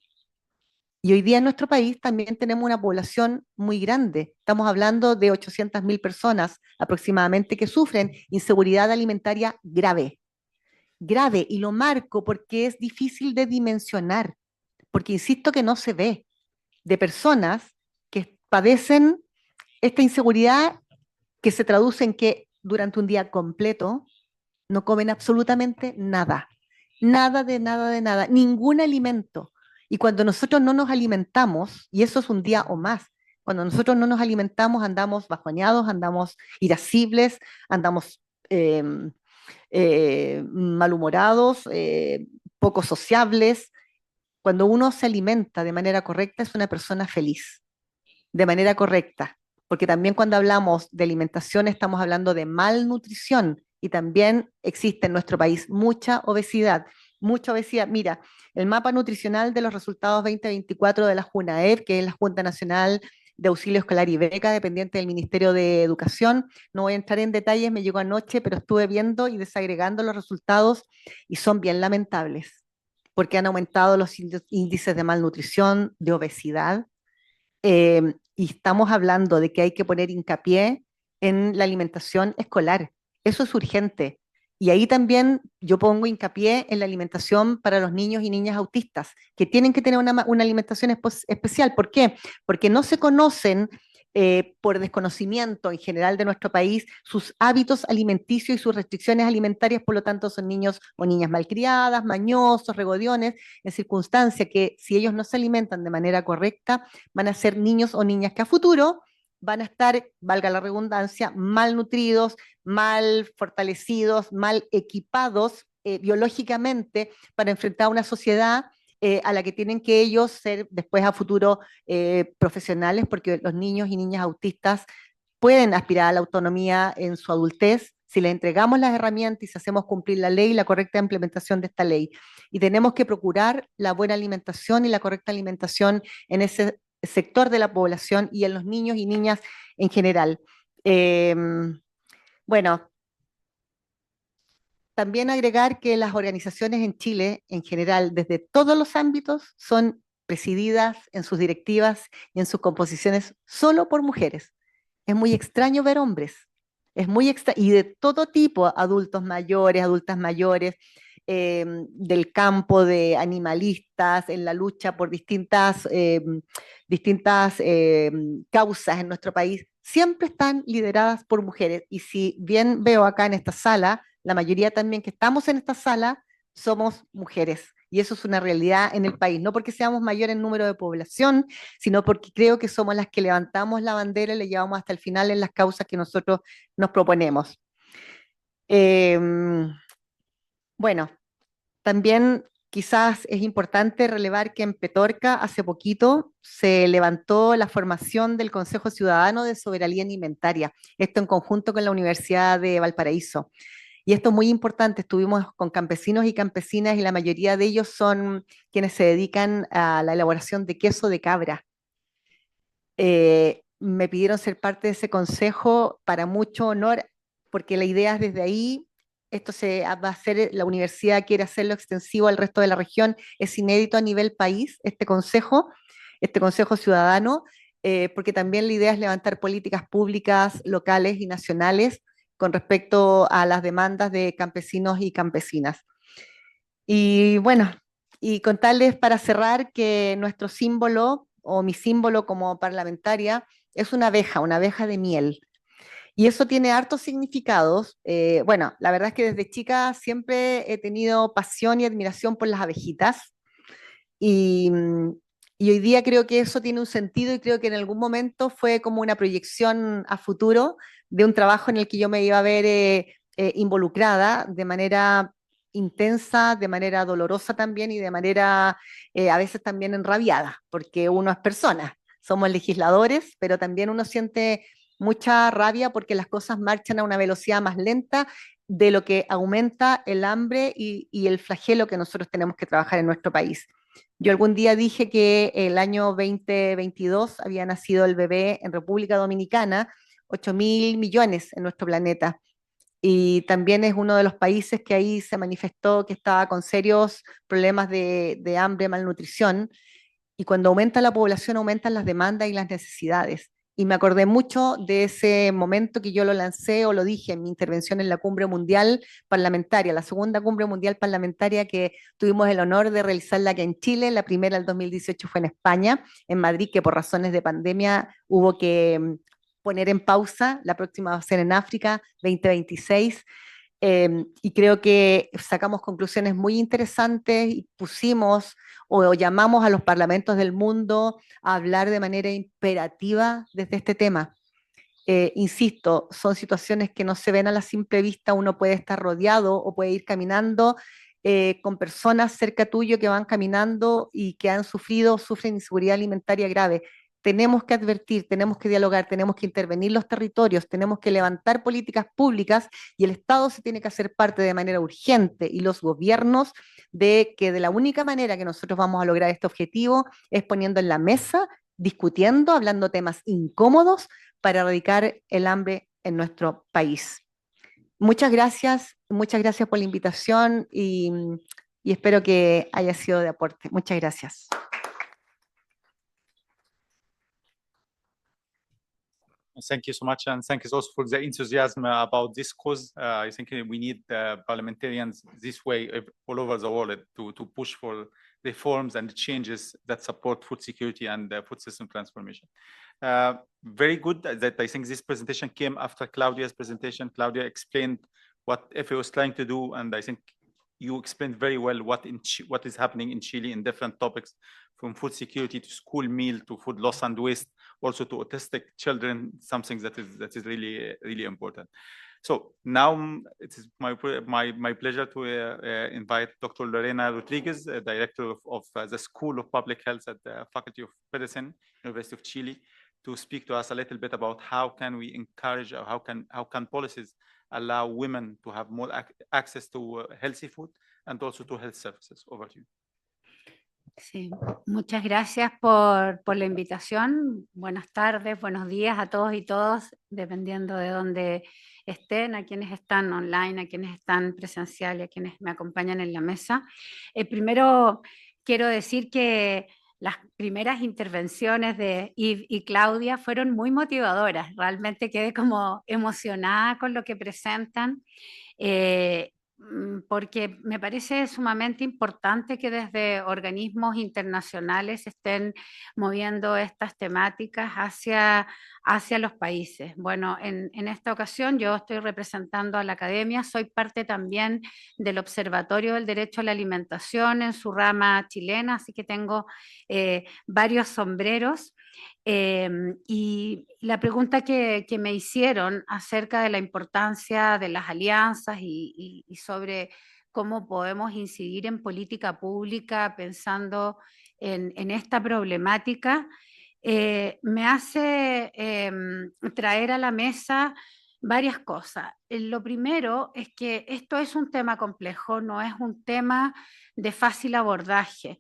Y hoy día en nuestro país también tenemos una población muy grande. Estamos hablando de 800.000 personas aproximadamente que sufren inseguridad alimentaria grave. Grave, y lo marco porque es difícil de dimensionar, porque insisto que no se ve, de personas que padecen esta inseguridad que se traduce en que durante un día completo no comen absolutamente nada. Nada de nada de nada, ningún alimento. Y cuando nosotros no nos alimentamos, y eso es un día o más, cuando nosotros no nos alimentamos andamos bajoneados, andamos irascibles, andamos malhumorados, poco sociables. Cuando uno se alimenta de manera correcta es una persona feliz, de manera correcta, porque también cuando hablamos de alimentación estamos hablando de malnutrición, y también existe en nuestro país mucha obesidad. Mucha obesidad. Mira, el mapa nutricional de los resultados 2024 de la JUNAEP, que es la Junta Nacional de Auxilio Escolar y Beca, dependiente del Ministerio de Educación. No voy a entrar en detalles, me llegó anoche, pero estuve viendo y desagregando los resultados y son bien lamentables, porque han aumentado los índices de malnutrición, de obesidad, y estamos hablando de que hay que poner hincapié en la alimentación escolar. Eso es urgente. Y ahí también yo pongo hincapié en la alimentación para los niños y niñas autistas, que tienen que tener una alimentación especial. ¿Por qué? Porque no se conocen, por desconocimiento en general de nuestro país, sus hábitos alimenticios y sus restricciones alimentarias, por lo tanto son niños o niñas malcriadas, mañosos, regodiones, en circunstancia que si ellos no se alimentan de manera correcta, van a ser niños o niñas que a futuro van a estar, valga la redundancia, malnutridos, mal fortalecidos, mal equipados biológicamente para enfrentar una sociedad a la que tienen que ellos ser después a futuro profesionales, porque los niños y niñas autistas pueden aspirar a la autonomía en su adultez si les entregamos las herramientas y si hacemos cumplir la ley y la correcta implementación de esta ley. Y tenemos que procurar la buena alimentación y la correcta alimentación en ese sector de la población y en los niños y niñas en general. Bueno, también agregar que las organizaciones en Chile, en general, desde todos los ámbitos, son presididas en sus directivas y en sus composiciones solo por mujeres. Es muy extraño ver hombres, es muy extraño, y de todo tipo, adultos mayores, adultas mayores, del campo de animalistas, en la lucha por distintas causas en nuestro país, siempre están lideradas por mujeres. Y si bien veo acá en esta sala, la mayoría también que estamos en esta sala somos mujeres. Y eso es una realidad en el país, no porque seamos mayores en número de población, sino porque creo que somos las que levantamos la bandera y la llevamos hasta el final en las causas que nosotros nos proponemos. Bueno, también quizás es importante relevar que en Petorca hace poquito se levantó la formación del Consejo Ciudadano de Soberanía Alimentaria, esto en conjunto con la Universidad de Valparaíso. Y esto es muy importante, estuvimos con campesinos y campesinas y la mayoría de ellos son quienes se dedican a la elaboración de queso de cabra. Me pidieron ser parte de ese consejo para mucho honor, porque la idea es desde ahí, esto va a hacer, la universidad quiere hacerlo extensivo al resto de la región, es inédito a nivel país este consejo ciudadano, porque también la idea es levantar políticas públicas locales y nacionales con respecto a las demandas de campesinos y campesinas. Y bueno, y contarles para cerrar que nuestro símbolo, o mi símbolo como parlamentaria, es una abeja de miel. Y eso tiene hartos significados. Bueno, la verdad es que desde chica siempre he tenido pasión y admiración por las abejitas. Y, y hoy día creo que eso tiene un sentido y creo que en algún momento fue como una proyección a futuro de un trabajo en el que yo me iba a ver involucrada de manera intensa, de manera dolorosa también y de manera a veces también enrabiada, porque uno es persona, somos legisladores, pero también uno siente mucha rabia porque las cosas marchan a una velocidad más lenta de lo que aumenta el hambre y el flagelo que nosotros tenemos que trabajar en nuestro país. Yo algún día dije que el año 2022 había nacido el bebé en República Dominicana, 8.000 millones en nuestro planeta. Y también es uno de los países que ahí se manifestó que estaba con serios problemas de hambre, malnutrición. Y cuando aumenta la población, aumentan las demandas y las necesidades. Y me acordé mucho de ese momento que yo lo lancé o lo dije en mi intervención en la Cumbre Mundial Parlamentaria, la segunda Cumbre Mundial Parlamentaria que tuvimos el honor de realizarla aquí en Chile. La primera, el 2018, fue en España, en Madrid, que por razones de pandemia hubo que poner en pausa. La próxima va a ser en África, 2026. Y creo que sacamos conclusiones muy interesantes y pusimos o llamamos a los parlamentos del mundo a hablar de manera imperativa desde este tema. Insisto, son situaciones que no se ven a la simple vista, uno puede estar rodeado o puede ir caminando con personas cerca tuyo que van caminando y que han sufren inseguridad alimentaria grave. tenemos que advertir, tenemos que dialogar, tenemos que intervenir los territorios, tenemos que levantar políticas públicas y el Estado se tiene que hacer parte de manera urgente y los gobiernos de que de la única manera que nosotros vamos a lograr este objetivo es poniendo en la mesa, discutiendo, hablando temas incómodos para erradicar el hambre en nuestro país. Muchas gracias por la invitación y espero que haya sido de aporte. Muchas gracias. Thank you so much, and thank you also for the enthusiasm about this cause. I think we need parliamentarians this way all over the world to push for reforms and changes that support food security and food system transformation. Very good that I think this presentation came after Claudia's presentation. Claudia explained what FAO is trying to do, and I think you explained very well what is happening in Chile in different topics, from food security to school meal to food loss and waste, also to autistic children, something that is really important. So now it is my pleasure to invite Dr. Lorena Rodriguez, Director of the School of Public Health at the Faculty of Medicine, University of Chile, to speak to us a little bit about how can we encourage, or how can policies allow women to have more access to healthy food and also to health services. Over to you. Sí, muchas gracias por la invitación. Buenas tardes, buenos días a todos y todas, dependiendo de dónde estén, a quienes están online, a quienes están presencial y a quienes me acompañan en la mesa. Primero quiero decir que las primeras intervenciones de Yves y Claudia fueron muy motivadoras. Realmente quedé como emocionada con lo que presentan. Porque me parece sumamente importante que desde organismos internacionales estén moviendo estas temáticas hacia los países. Bueno, en esta ocasión yo estoy representando a la academia, soy parte también del Observatorio del Derecho a la Alimentación en su rama chilena, así que tengo varios sombreros. Y la pregunta que me hicieron acerca de la importancia de las alianzas y sobre cómo podemos incidir en política pública pensando en esta problemática, me hace traer a la mesa varias cosas. Lo primero es que esto es un tema complejo, no es un tema de fácil abordaje.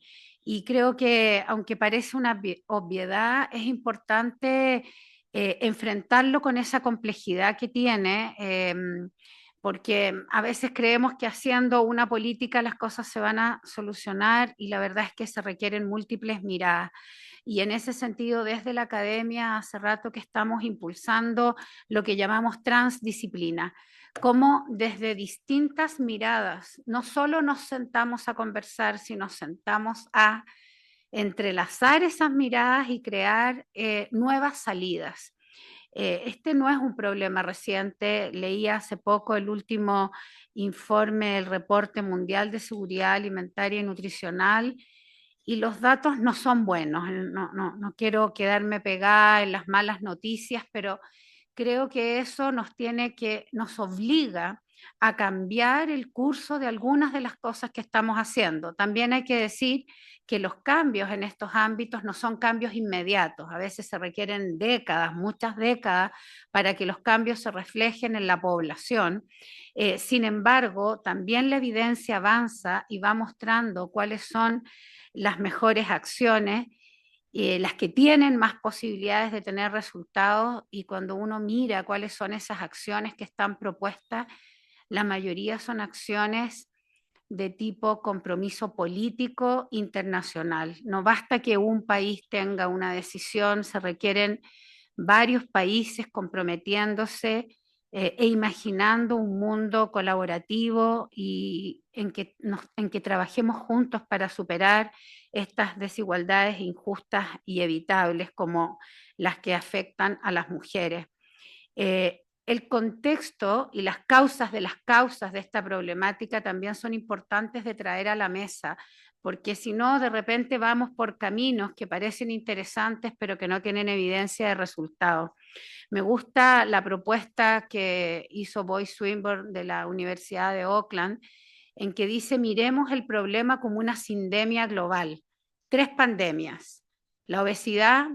Y creo que, aunque parece una obviedad, es importante enfrentarlo con esa complejidad que tiene, porque a veces creemos que haciendo una política las cosas se van a solucionar y la verdad es que se requieren múltiples miradas. Y en ese sentido, desde la academia, hace rato que estamos impulsando lo que llamamos transdisciplina, cómo desde distintas miradas, no solo nos sentamos a conversar, sino sentamos a entrelazar esas miradas y crear nuevas salidas. Este no es un problema reciente, leí hace poco el último informe del Reporte Mundial de Seguridad Alimentaria y Nutricional, y los datos no son buenos. No quiero quedarme pegada en las malas noticias, pero creo que eso nos obliga a cambiar el curso de algunas de las cosas que estamos haciendo. También hay que decir que los cambios en estos ámbitos no son cambios inmediatos. A veces se requieren décadas, muchas décadas, para que los cambios se reflejen en la población. Sin embargo, también la evidencia avanza y va mostrando cuáles son las mejores acciones, las que tienen más posibilidades de tener resultados, y cuando uno mira cuáles son esas acciones que están propuestas, la mayoría son acciones de tipo compromiso político internacional. No basta que un país tenga una decisión, se requieren varios países comprometiéndose e imaginando un mundo colaborativo y en que trabajemos juntos para superar estas desigualdades injustas y evitables como las que afectan a las mujeres. El contexto y las causas de esta problemática también son importantes de traer a la mesa, porque si no, de repente vamos por caminos que parecen interesantes, pero que no tienen evidencia de resultados. Me gusta la propuesta que hizo Boy Swinburne de la Universidad de Auckland, en que dice: miremos el problema como una sindemia global. 3 pandemias: la obesidad,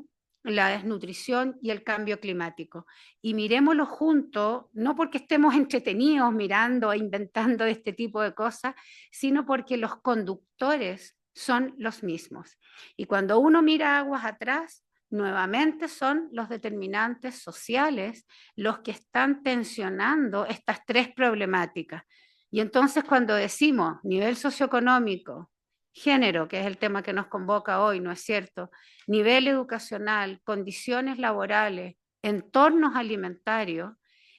la desnutrición y el cambio climático. Y mirémoslo juntos, no porque estemos entretenidos mirando e inventando este tipo de cosas, sino porque los conductores son los mismos. Y cuando uno mira aguas atrás, nuevamente son los determinantes sociales los que están tensionando estas tres problemáticas. Y entonces cuando decimos nivel socioeconómico, género, que es el tema que nos convoca hoy, ¿no es cierto?, nivel educacional, condiciones laborales, entornos alimentarios,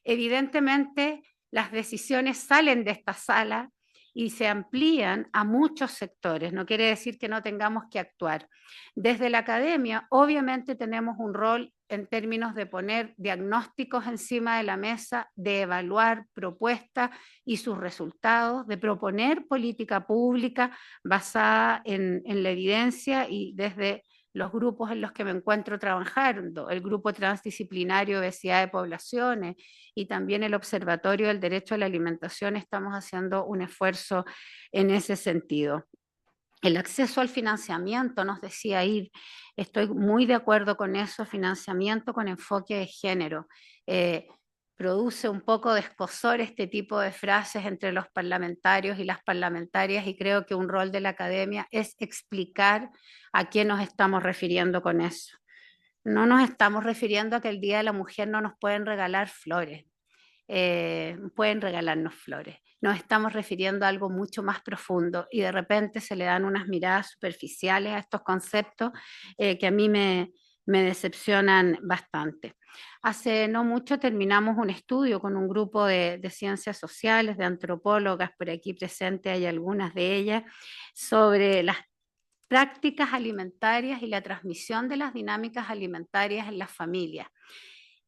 evidentemente las decisiones salen de esta sala y se amplían a muchos sectores. No quiere decir que no tengamos que actuar. Desde la academia, obviamente tenemos un rol en términos de poner diagnósticos encima de la mesa, de evaluar propuestas y sus resultados, de proponer política pública basada en la evidencia y desde los grupos en los que me encuentro trabajando, el grupo transdisciplinario de obesidad de poblaciones y también el Observatorio del Derecho a la Alimentación, estamos haciendo un esfuerzo en ese sentido. El acceso al financiamiento, nos decía Yves, estoy muy de acuerdo con eso, financiamiento con enfoque de género. Produce un poco de escozor este tipo de frases entre los parlamentarios y las parlamentarias y creo que un rol de la academia es explicar a qué nos estamos refiriendo con eso. No nos estamos refiriendo a que el Día de la Mujer no nos pueden regalar flores. Pueden regalarnos flores. Nos estamos refiriendo a algo mucho más profundo y de repente se le dan unas miradas superficiales a estos conceptos que a mí me decepcionan bastante. Hace no mucho terminamos un estudio con un grupo de ciencias sociales, de antropólogas, por aquí presentes hay algunas de ellas, sobre las prácticas alimentarias y la transmisión de las dinámicas alimentarias en las familias.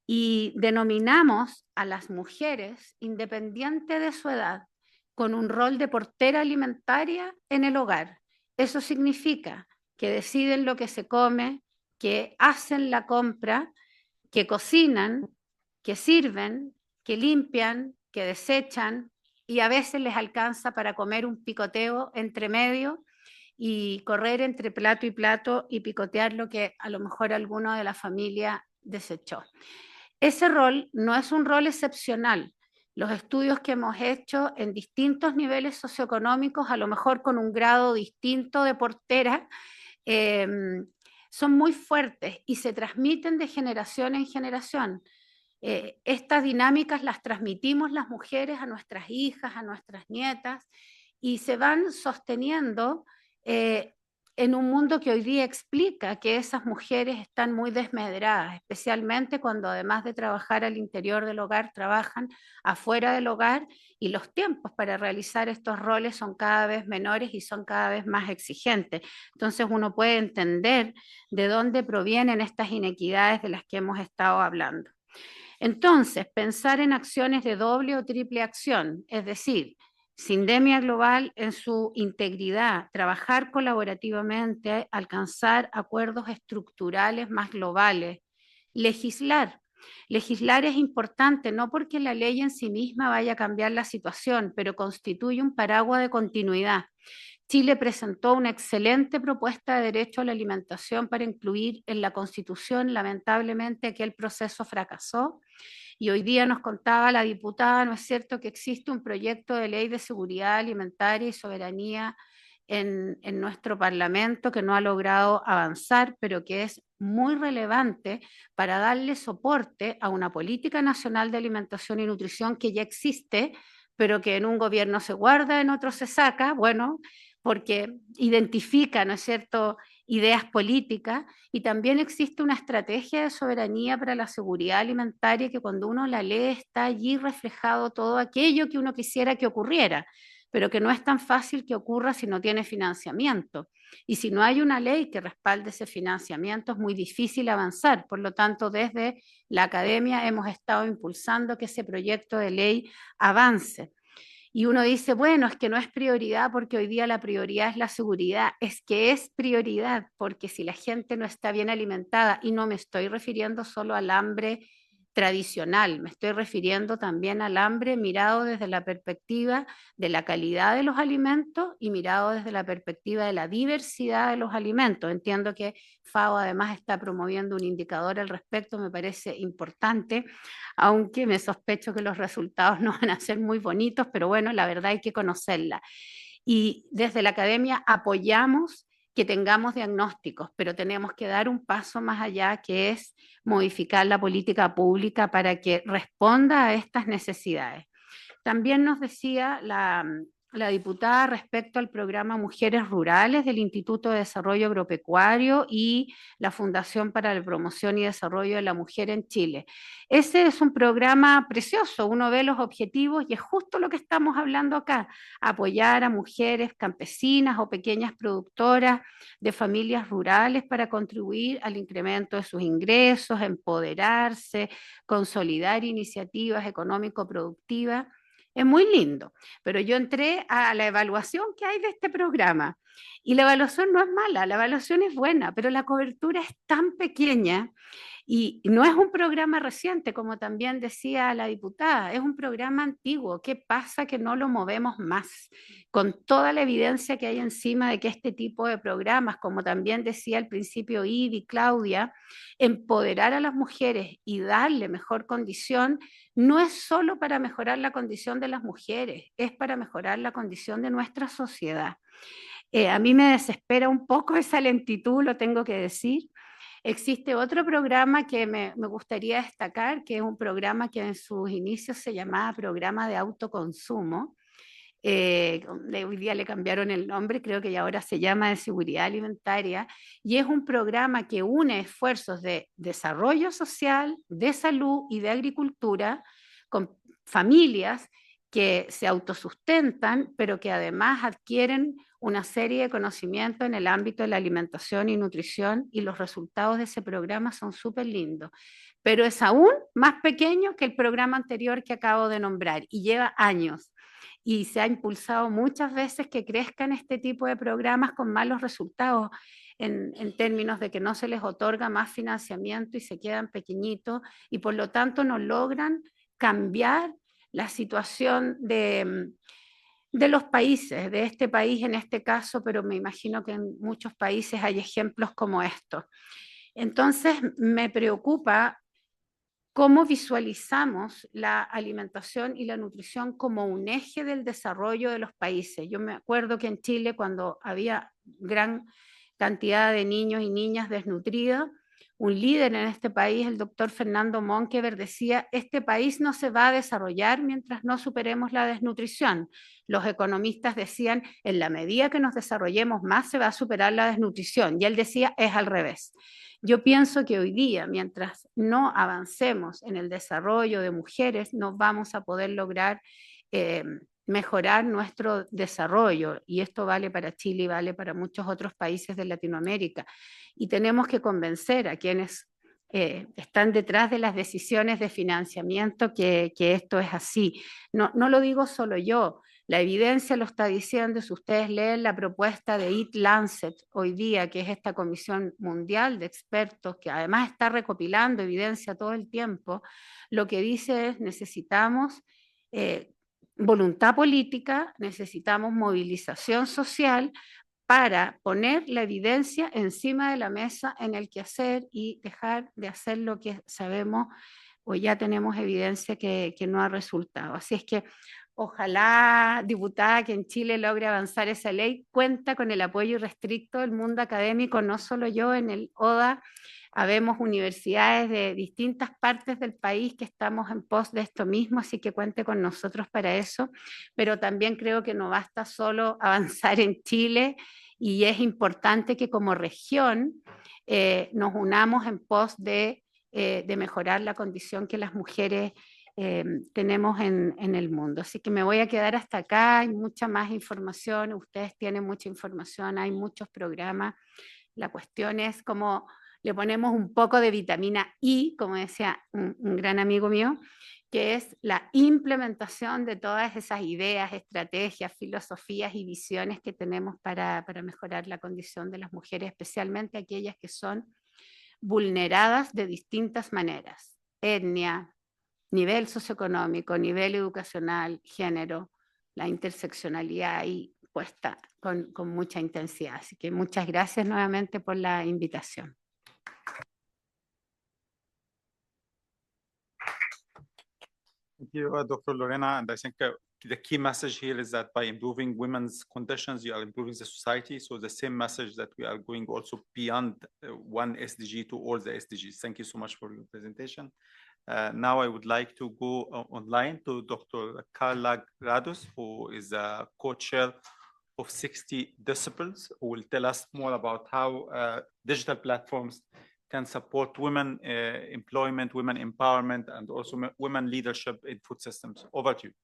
Y denominamos a las mujeres, independiente de su edad, con un rol de portera alimentaria en el hogar. Eso significa que deciden lo que se come, que hacen la compra, que cocinan, que sirven, que limpian, que desechan y a veces les alcanza para comer un picoteo entre medio y correr entre plato y picotear lo que a lo mejor alguno de la familia desechó. Ese rol no es un rol excepcional. Los estudios que hemos hecho en distintos niveles socioeconómicos, a lo mejor con un grado distinto de portera, son muy fuertes y se transmiten de generación en generación. Estas dinámicas las transmitimos las mujeres a nuestras hijas, a nuestras nietas, y se van sosteniendo en un mundo que hoy día explica que esas mujeres están muy desmedradas, especialmente cuando además de trabajar al interior del hogar, trabajan afuera del hogar y los tiempos para realizar estos roles son cada vez menores y son cada vez más exigentes. Entonces uno puede entender de dónde provienen estas inequidades de las que hemos estado hablando. Entonces, pensar en acciones de doble o triple acción, es decir, Sindemia Global en su integridad, trabajar colaborativamente, alcanzar acuerdos estructurales más globales, legislar. Legislar es importante, no porque la ley en sí misma vaya a cambiar la situación, pero constituye un paraguas de continuidad. Chile presentó una excelente propuesta de derecho a la alimentación para incluir en la Constitución. Lamentablemente aquel proceso fracasó y hoy día nos contaba la diputada, ¿no es cierto?, que existe un proyecto de ley de seguridad alimentaria y soberanía en nuestro Parlamento que no ha logrado avanzar, pero que es muy relevante para darle soporte a una política nacional de alimentación y nutrición que ya existe, pero que en un gobierno se guarda, en otro se saca, bueno, porque identifica, ¿no es cierto?, ideas políticas, y también existe una estrategia de soberanía para la seguridad alimentaria que cuando uno la lee está allí reflejado todo aquello que uno quisiera que ocurriera, pero que no es tan fácil que ocurra si no tiene financiamiento. Y si no hay una ley que respalde ese financiamiento es muy difícil avanzar. Por lo tanto, desde la academia hemos estado impulsando que ese proyecto de ley avance. Y uno dice, bueno, es que no es prioridad porque hoy día la prioridad es la seguridad. Es que es prioridad porque si la gente no está bien alimentada, y no me estoy refiriendo solo al hambre tradicional, me estoy refiriendo también al hambre mirado desde la perspectiva de la calidad de los alimentos y mirado desde la perspectiva de la diversidad de los alimentos. Entiendo que FAO además está promoviendo un indicador al respecto, me parece importante, aunque me sospecho que los resultados no van a ser muy bonitos, pero bueno, la verdad hay que conocerla. Y desde la academia apoyamos que tengamos diagnósticos, pero tenemos que dar un paso más allá, que es modificar la política pública para que responda a estas necesidades. También nos decía la diputada respecto al programa Mujeres Rurales del Instituto de Desarrollo Agropecuario y la Fundación para la Promoción y Desarrollo de la Mujer en Chile. Ese es un programa precioso, uno ve los objetivos y es justo lo que estamos hablando acá, apoyar a mujeres campesinas o pequeñas productoras de familias rurales para contribuir al incremento de sus ingresos, empoderarse, consolidar iniciativas económico-productivas. Es muy lindo, pero yo entré a la evaluación que hay de este programa y la evaluación no es mala, la evaluación es buena, pero la cobertura es tan pequeña y no es un programa reciente, como también decía la diputada, es un programa antiguo. ¿Qué pasa que no lo movemos más? Con toda la evidencia que hay encima de que este tipo de programas, como también decía al principio Ivy, Claudia, empoderar a las mujeres y darle mejor condición, no es solo para mejorar la condición de las mujeres, es para mejorar la condición de nuestra sociedad. A mí me desespera un poco esa lentitud, lo tengo que decir. Existe otro programa que me gustaría destacar, que es un programa que en sus inicios se llamaba Programa de Autoconsumo. Hoy día le cambiaron el nombre, creo que ya ahora se llama de Seguridad Alimentaria, y es un programa que une esfuerzos de desarrollo social, de salud y de agricultura con familias que se autosustentan, pero que además adquieren una serie de conocimientos en el ámbito de la alimentación y nutrición, y los resultados de ese programa son súper lindos. Pero es aún más pequeño que el programa anterior que acabo de nombrar y lleva años. Y se ha impulsado muchas veces que crezcan este tipo de programas con malos resultados en términos de que no se les otorga más financiamiento y se quedan pequeñitos y por lo tanto no logran cambiar la situación de los países, de este país en este caso, pero me imagino que en muchos países hay ejemplos como estos. Entonces me preocupa cómo visualizamos la alimentación y la nutrición como un eje del desarrollo de los países. Yo me acuerdo que en Chile, cuando había gran cantidad de niños y niñas desnutridos, un líder en este país, el doctor Fernando Monkever, decía: este país no se va a desarrollar mientras no superemos la desnutrición. Los economistas decían: en la medida que nos desarrollemos más se va a superar la desnutrición. Y él decía: es al revés. Yo pienso que hoy día, mientras no avancemos en el desarrollo de mujeres, no vamos a poder lograr mejorar nuestro desarrollo, y esto vale para Chile y vale para muchos otros países de Latinoamérica. Y tenemos que convencer a quienes están detrás de las decisiones de financiamiento que esto es así. No lo digo solo yo, la evidencia lo está diciendo. Si ustedes leen la propuesta de Eat Lancet hoy día, que es esta comisión mundial de expertos que además está recopilando evidencia todo el tiempo, lo que dice es: necesitamos voluntad política, necesitamos movilización social para poner la evidencia encima de la mesa en el quehacer y dejar de hacer lo que sabemos o ya tenemos evidencia que no ha resultado. Así es que ojalá, diputada, que en Chile logre avanzar esa ley. Cuenta con el apoyo irrestricto del mundo académico, no solo yo. En el ODA habemos universidades de distintas partes del país que estamos en pos de esto mismo, así que cuente con nosotros para eso. Pero también creo que no basta solo avanzar en Chile, y es importante que como región nos unamos en pos de mejorar la condición que las mujeres tenemos en el mundo. Así que me voy a quedar hasta acá. Hay mucha más información, ustedes tienen mucha información, hay muchos programas. La cuestión es cómo le ponemos un poco de vitamina I, como decía un gran amigo mío, que es la implementación de todas esas ideas, estrategias, filosofías y visiones que tenemos para mejorar la condición de las mujeres, especialmente aquellas que son vulneradas de distintas maneras. etnia, nivel socioeconómico, nivel educacional, género, la interseccionalidad ahí puesta con mucha intensidad. Así que muchas gracias nuevamente por la invitación. Thank you, Dr. Lorena. And I think the key message here is that by improving women's conditions, you are improving the society. So the same message that we are going also beyond one SDG to all the SDGs. Thank you so much for your presentation. Now I would like to go online to Dr. Carla Gradus, who is a co-chair of 60 Disciples, who will tell us more about how digital platforms can support women employment, women empowerment, and also women leadership in food systems. Over to you.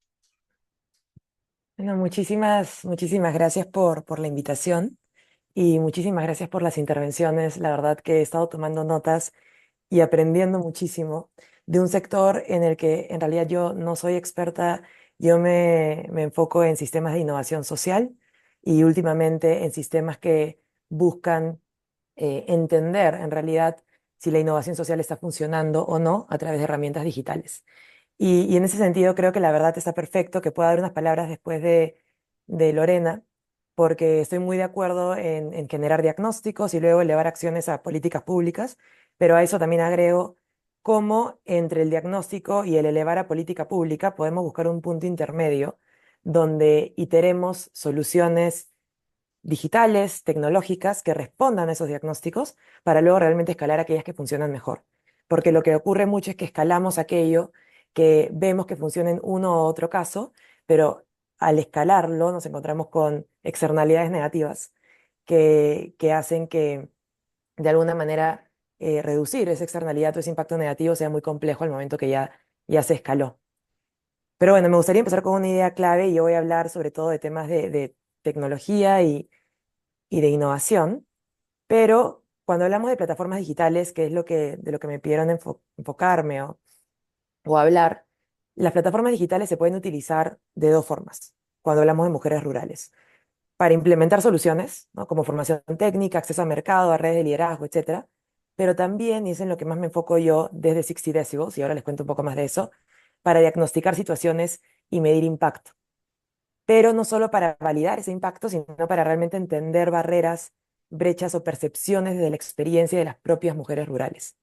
Bueno, muchísimas gracias por la invitación y muchísimas gracias por las intervenciones. La verdad que he estado tomando notas y aprendiendo muchísimo de un sector en el que en realidad yo no soy experta. Yo me enfoco en sistemas de innovación social y últimamente en sistemas que buscan entender en realidad si la innovación social está funcionando o no a través de herramientas digitales. Y en ese sentido creo que la verdad está perfecto que pueda dar unas palabras después de Lorena, porque estoy muy de acuerdo en generar diagnósticos y luego elevar acciones a políticas públicas, pero a eso también agrego cómo entre el diagnóstico y el elevar a política pública podemos buscar un punto intermedio donde iteremos soluciones digitales, tecnológicas, que respondan a esos diagnósticos para luego realmente escalar aquellas que funcionan mejor. Porque lo que ocurre mucho es que escalamos aquello que vemos que funciona en uno u otro caso, pero al escalarlo nos encontramos con externalidades negativas que hacen que de alguna manera reducir esa externalidad o ese impacto negativo sea muy complejo al momento que ya se escaló. Pero bueno, me gustaría empezar con una idea clave y yo voy a hablar sobre todo de temas de tecnología y de innovación, pero cuando hablamos de plataformas digitales, que es de lo que me pidieron enfocarme o hablar, las plataformas digitales se pueden utilizar de dos formas cuando hablamos de mujeres rurales. Para implementar soluciones, ¿no? Como formación técnica, acceso a mercado, a redes de liderazgo, etcétera, pero también, y es en lo que más me enfoco yo desde 60 Decibels, y ahora les cuento un poco más de eso, para diagnosticar situaciones y medir impacto. Pero no solo para validar ese impacto, sino para realmente entender barreras, brechas o percepciones de la experiencia de las propias mujeres rurales.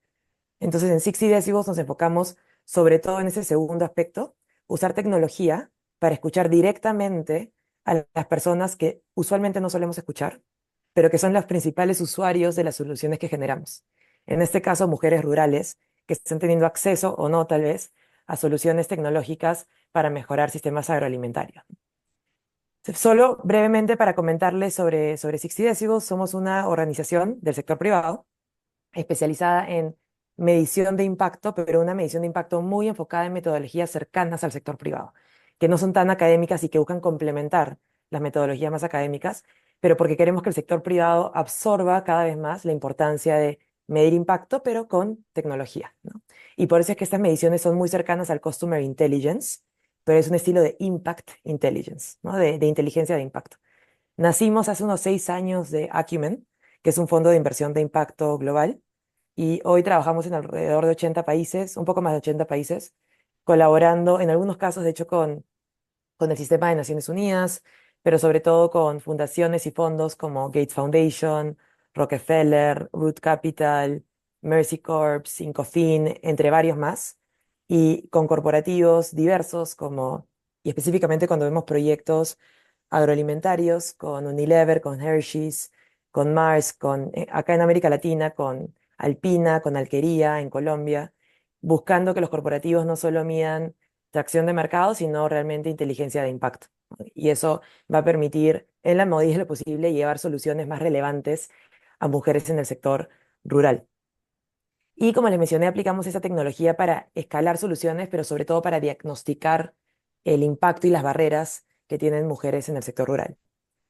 Entonces, en 60 Decibels nos enfocamos sobre todo en ese segundo aspecto, usar tecnología para escuchar directamente a las personas que usualmente no solemos escuchar, pero que son los principales usuarios de las soluciones que generamos. En este caso, mujeres rurales que están teniendo acceso o no, tal vez, a soluciones tecnológicas para mejorar sistemas agroalimentarios. Solo brevemente para comentarles sobre 60 Decibels, somos una organización del sector privado especializada en medición de impacto, pero una medición de impacto muy enfocada en metodologías cercanas al sector privado, que no son tan académicas y que buscan complementar las metodologías más académicas, pero porque queremos que el sector privado absorba cada vez más la importancia de medir impacto, pero con tecnología, ¿no? Y por eso es que estas mediciones son muy cercanas al Customer Intelligence, pero es un estilo de Impact Intelligence, ¿no? de inteligencia de impacto. Nacimos hace unos 6 años de Acumen, que es un fondo de inversión de impacto global, y hoy trabajamos en alrededor de 80 países, un poco más de 80 países, colaborando en algunos casos, de hecho, con el sistema de Naciones Unidas, pero sobre todo con fundaciones y fondos como Gates Foundation, Rockefeller, Root Capital, Mercy Corps, Incofin, entre varios más, y con corporativos diversos y específicamente cuando vemos proyectos agroalimentarios con Unilever, con Hershey's, con Mars, acá en América Latina, con Alpina, con Alquería en Colombia, buscando que los corporativos no solo midan tracción de mercado, sino realmente inteligencia de impacto. Y eso va a permitir, en la medida de lo posible, llevar soluciones más relevantes a mujeres en el sector rural. Y como les mencioné, aplicamos esa tecnología para escalar soluciones, pero sobre todo para diagnosticar el impacto y las barreras que tienen mujeres en el sector rural.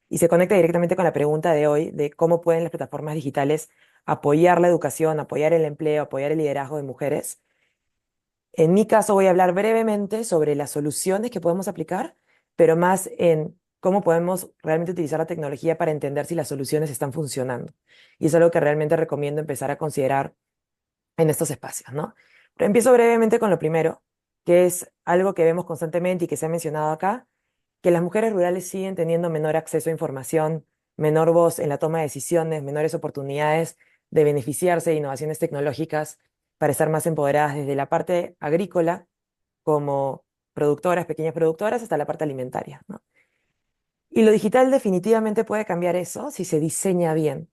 Y se conecta directamente con la pregunta de hoy de cómo pueden las plataformas digitales apoyar la educación, apoyar el empleo, apoyar el liderazgo de mujeres. En mi caso voy a hablar brevemente sobre las soluciones que podemos aplicar, pero más en cómo podemos realmente utilizar la tecnología para entender si las soluciones están funcionando. Y es algo que realmente recomiendo empezar a considerar en estos espacios, ¿no? Empiezo brevemente con lo primero, que es algo que vemos constantemente y que se ha mencionado acá, que las mujeres rurales siguen teniendo menor acceso a información, menor voz en la toma de decisiones, menores oportunidades de beneficiarse de innovaciones tecnológicas para estar más empoderadas desde la parte agrícola como productoras, pequeñas productoras, hasta la parte alimentaria, ¿no? Y lo digital definitivamente puede cambiar eso si se diseña bien.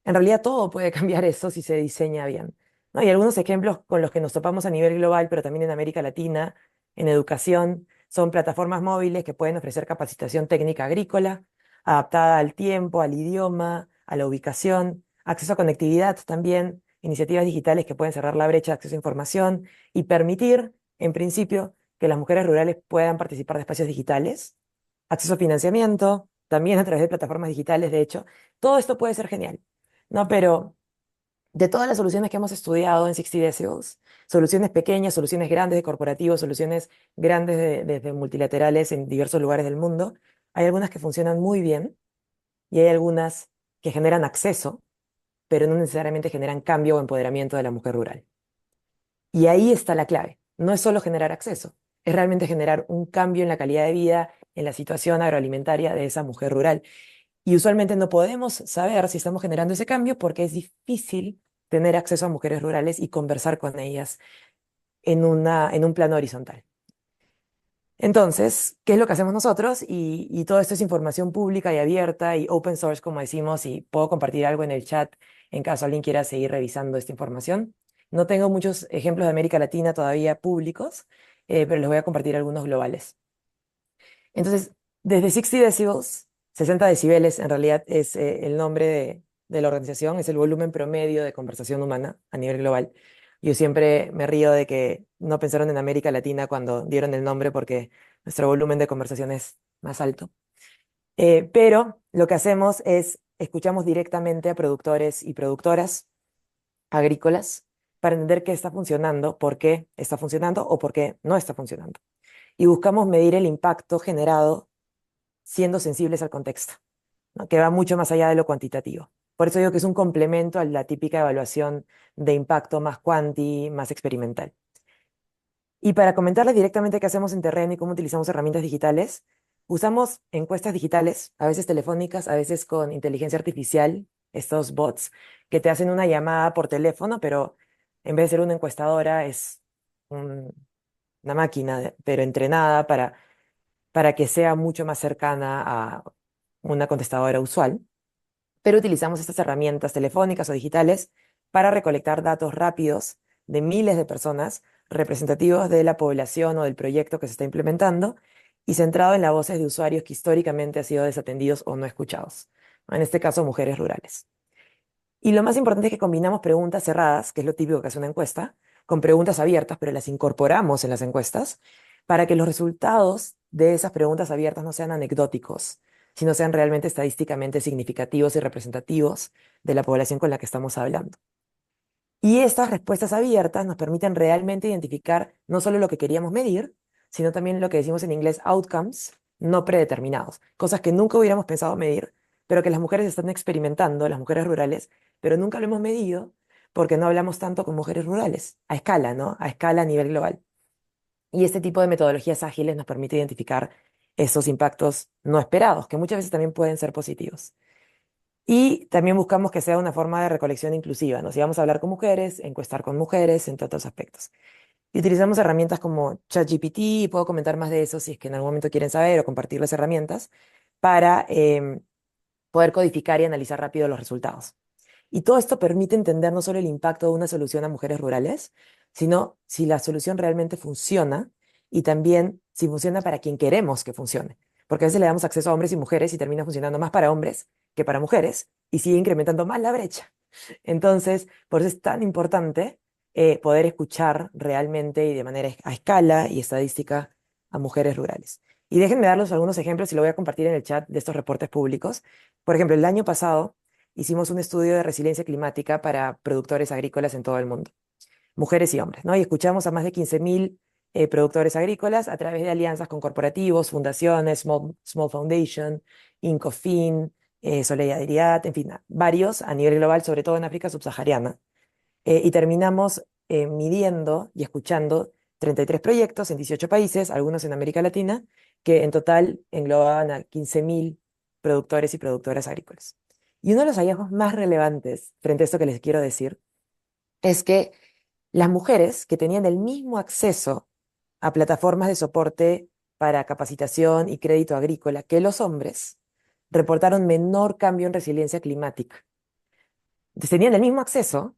En realidad todo puede cambiar eso si se diseña bien, ¿no? Y algunos ejemplos con los que nos topamos a nivel global, pero también en América Latina, en educación, son plataformas móviles que pueden ofrecer capacitación técnica agrícola, adaptada al tiempo, al idioma, a la ubicación, acceso a conectividad también, iniciativas digitales que pueden cerrar la brecha de acceso a información y permitir, en principio, que las mujeres rurales puedan participar de espacios digitales, acceso a financiamiento, también a través de plataformas digitales, de hecho. Todo esto puede ser genial, ¿no? Pero de todas las soluciones que hemos estudiado en 60 Decibels, soluciones pequeñas, soluciones grandes de corporativos, soluciones grandes de multilaterales en diversos lugares del mundo, hay algunas que funcionan muy bien y hay algunas que generan acceso, pero no necesariamente generan cambio o empoderamiento de la mujer rural. Y ahí está la clave. No es solo generar acceso, es realmente generar un cambio en la calidad de vida, en la situación agroalimentaria de esa mujer rural. Y usualmente no podemos saber si estamos generando ese cambio porque es difícil tener acceso a mujeres rurales y conversar con ellas en un plano horizontal. Entonces, ¿qué es lo que hacemos nosotros? Y todo esto es información pública y abierta y open source, como decimos, y puedo compartir algo en el chat en caso alguien quiera seguir revisando esta información. No tengo muchos ejemplos de América Latina todavía públicos, pero les voy a compartir algunos globales. Entonces, desde 60 decibels, 60 decibeles en realidad es el nombre de la organización, es el volumen promedio de conversación humana a nivel global. Yo siempre me río de que no pensaron en América Latina cuando dieron el nombre porque nuestro volumen de conversación es más alto. Pero lo que hacemos es escuchamos directamente a productores y productoras agrícolas para entender qué está funcionando, por qué está funcionando o por qué no está funcionando. Y buscamos medir el impacto generado siendo sensibles al contexto, ¿no? Que va mucho más allá de lo cuantitativo. Por eso digo que es un complemento a la típica evaluación de impacto más cuanti, más experimental. Y para comentarles directamente qué hacemos en terreno y cómo utilizamos herramientas digitales, usamos encuestas digitales, a veces telefónicas, a veces con inteligencia artificial, estos bots que te hacen una llamada por teléfono, pero en vez de ser una encuestadora es una máquina, pero entrenada para que sea mucho más cercana a una contestadora usual, pero utilizamos estas herramientas telefónicas o digitales para recolectar datos rápidos de miles de personas representativos de la población o del proyecto que se está implementando y centrado en las voces de usuarios que históricamente han sido desatendidos o no escuchados, ¿no? En este caso, mujeres rurales. Y lo más importante es que combinamos preguntas cerradas, que es lo típico que hace una encuesta, con preguntas abiertas, pero las incorporamos en las encuestas para que los resultados de esas preguntas abiertas no sean anecdóticos, sino sean realmente estadísticamente significativos y representativos de la población con la que estamos hablando. Y estas respuestas abiertas nos permiten realmente identificar no solo lo que queríamos medir, sino también lo que decimos en inglés outcomes no predeterminados, cosas que nunca hubiéramos pensado medir, pero que las mujeres están experimentando, las mujeres rurales, pero nunca lo hemos medido porque no hablamos tanto con mujeres rurales, a escala, ¿no? A escala a nivel global. Y este tipo de metodologías ágiles nos permite identificar esos impactos no esperados, que muchas veces también pueden ser positivos. Y también buscamos que sea una forma de recolección inclusiva, ¿no? Si vamos a hablar con mujeres, encuestar con mujeres, entre otros aspectos. Y utilizamos herramientas como ChatGPT, y puedo comentar más de eso si es que en algún momento quieren saber o compartir las herramientas, para poder codificar y analizar rápido los resultados. Y todo esto permite entender no solo el impacto de una solución a mujeres rurales, sino si la solución realmente funciona y también si funciona para quien queremos que funcione. Porque a veces le damos acceso a hombres y mujeres y termina funcionando más para hombres que para mujeres y sigue incrementando más la brecha. Entonces, por eso es tan importante poder escuchar realmente y de manera a escala y estadística a mujeres rurales. Y déjenme darles algunos ejemplos y lo voy a compartir en el chat de estos reportes públicos. Por ejemplo, el año pasado hicimos un estudio de resiliencia climática para productores agrícolas en todo el mundo, mujeres y hombres, ¿no? Y escuchamos a más de 15.000 productores agrícolas a través de alianzas con corporativos, fundaciones, Small Foundation, Incofin, Solidaridad, en fin, varios a nivel global, sobre todo en África subsahariana. Y terminamos midiendo y escuchando 33 proyectos en 18 países, algunos en América Latina, que en total englobaban a 15.000 productores y productoras agrícolas. Y uno de los hallazgos más relevantes frente a esto que les quiero decir es que las mujeres que tenían el mismo acceso a plataformas de soporte para capacitación y crédito agrícola que los hombres reportaron menor cambio en resiliencia climática. Entonces, tenían el mismo acceso,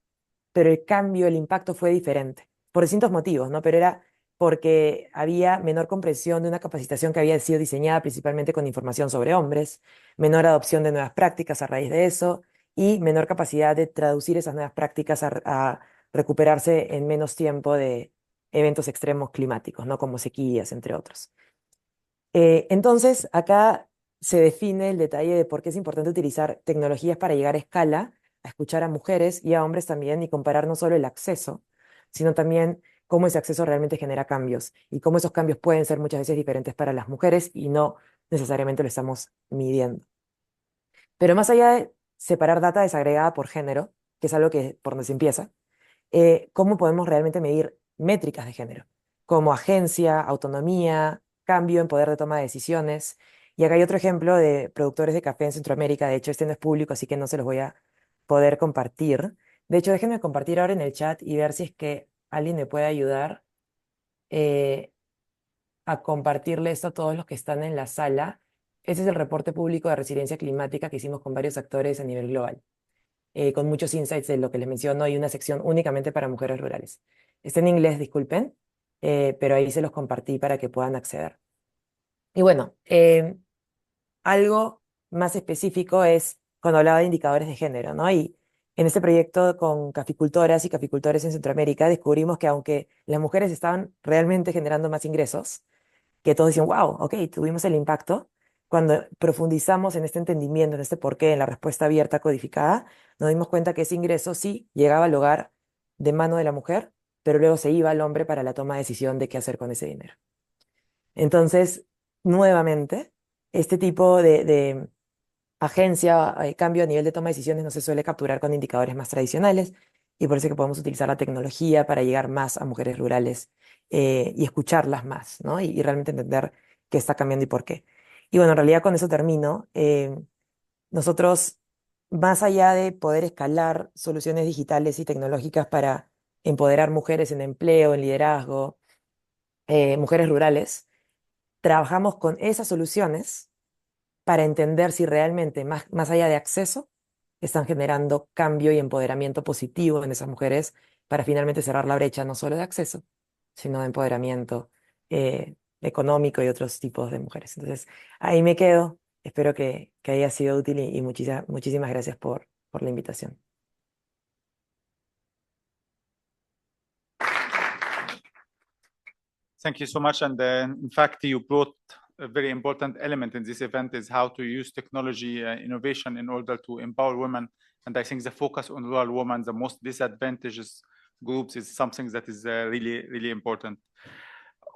pero el cambio, el impacto fue diferente, por distintos motivos, ¿no? Pero era porque había menor comprensión de una capacitación que había sido diseñada principalmente con información sobre hombres, menor adopción de nuevas prácticas a raíz de eso y menor capacidad de traducir esas nuevas prácticas a recuperarse en menos tiempo de eventos extremos climáticos, ¿no? Como sequías, entre otros. Entonces, acá se define el detalle de por qué es importante utilizar tecnologías para llegar a escala, a escuchar a mujeres y a hombres también y comparar no solo el acceso, sino también cómo ese acceso realmente genera cambios y cómo esos cambios pueden ser muchas veces diferentes para las mujeres y no necesariamente lo estamos midiendo. Pero más allá de separar data desagregada por género, que es algo que por donde se empieza, cómo podemos realmente medir métricas de género, como agencia, autonomía, cambio en poder de toma de decisiones. Y acá hay otro ejemplo de productores de café en Centroamérica. De hecho, este no es público, así que no se los voy a poder compartir. De hecho, déjenme compartir ahora en el chat y ver si es que alguien me puede ayudar eh, a compartirle esto a todos los que están en la sala. Ese es el reporte público de resiliencia climática que hicimos con varios actores a nivel global, con muchos insights de lo que les menciono y una sección únicamente para mujeres rurales. Está en inglés, disculpen, pero ahí se los compartí para que puedan acceder. Y bueno, algo más específico es cuando hablaba de indicadores de género, ¿no? Y en este proyecto con caficultoras y caficultores en Centroamérica descubrimos que aunque las mujeres estaban realmente generando más ingresos, que todos decían, wow, ok, tuvimos el impacto. Cuando profundizamos en este entendimiento, en este porqué, en la respuesta abierta codificada, nos dimos cuenta que ese ingreso sí llegaba al hogar de mano de la mujer, pero luego se iba al hombre para la toma de decisión de qué hacer con ese dinero. Entonces, nuevamente, este tipo de agencia, cambio a nivel de toma de decisiones no se suele capturar con indicadores más tradicionales y por eso es que podemos utilizar la tecnología para llegar más a mujeres rurales y escucharlas más, ¿no? Y realmente entender qué está cambiando y por qué. Y bueno, en realidad con eso termino. Nosotros, más allá de poder escalar soluciones digitales y tecnológicas para empoderar mujeres en empleo, en liderazgo, mujeres rurales, trabajamos con esas soluciones para entender si realmente, más allá de acceso, están generando cambio y empoderamiento positivo en esas mujeres para finalmente cerrar la brecha no solo de acceso, sino de empoderamiento económico y otros tipos de mujeres. Entonces, ahí me quedo. Espero que haya sido útil y muchísimas gracias por la invitación. Thank you so much. And in fact, you brought a very important element in this event is how to use technology innovation in order to empower women. And I think the focus on rural women, the most disadvantaged groups, is something that is really, really important.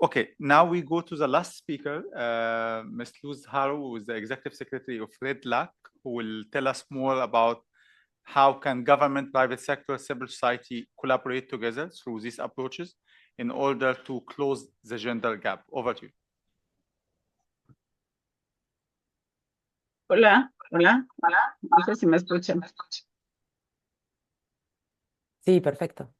Okay, now we go to the last speaker, Ms. Luz Haru, who is the Executive Secretary of Red Lac, who will tell us more about how can government, private sector, civil society collaborate together through these approaches in order to close the gender gap. Over to you. Hola, hola, hola. No sé si me escuchan. Sí, perfecto.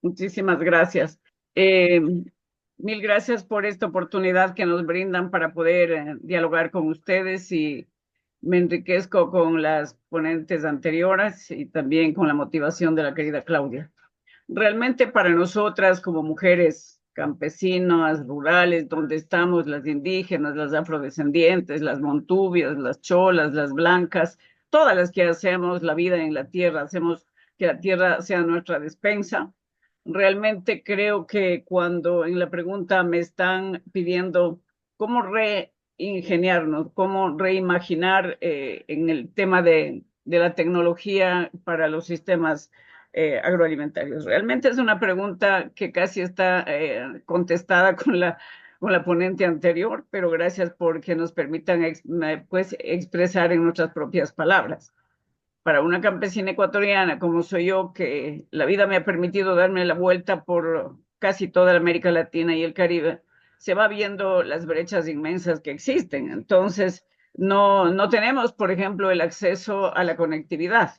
Muchísimas gracias. Mil gracias por esta oportunidad que nos brindan para poder dialogar con ustedes y me enriquezco con las ponentes anteriores y también con la motivación de la querida Claudia. Realmente para nosotras como mujeres campesinas, rurales, donde estamos las indígenas, las afrodescendientes, las montubias, las cholas, las blancas, todas las que hacemos la vida en la tierra, hacemos que la tierra sea nuestra despensa. Realmente creo que cuando en la pregunta me están pidiendo cómo reingeniarnos, cómo reimaginar en el tema de la tecnología para los sistemas agroalimentarios. Realmente es una pregunta que casi está contestada con la ponente anterior, pero gracias porque nos permitan pues, expresar en nuestras propias palabras. para una campesina ecuatoriana como soy yo, que la vida me ha permitido darme la vuelta por casi toda la América Latina y el Caribe, se va viendo las brechas inmensas que existen. Entonces, no tenemos, por ejemplo, el acceso a la conectividad.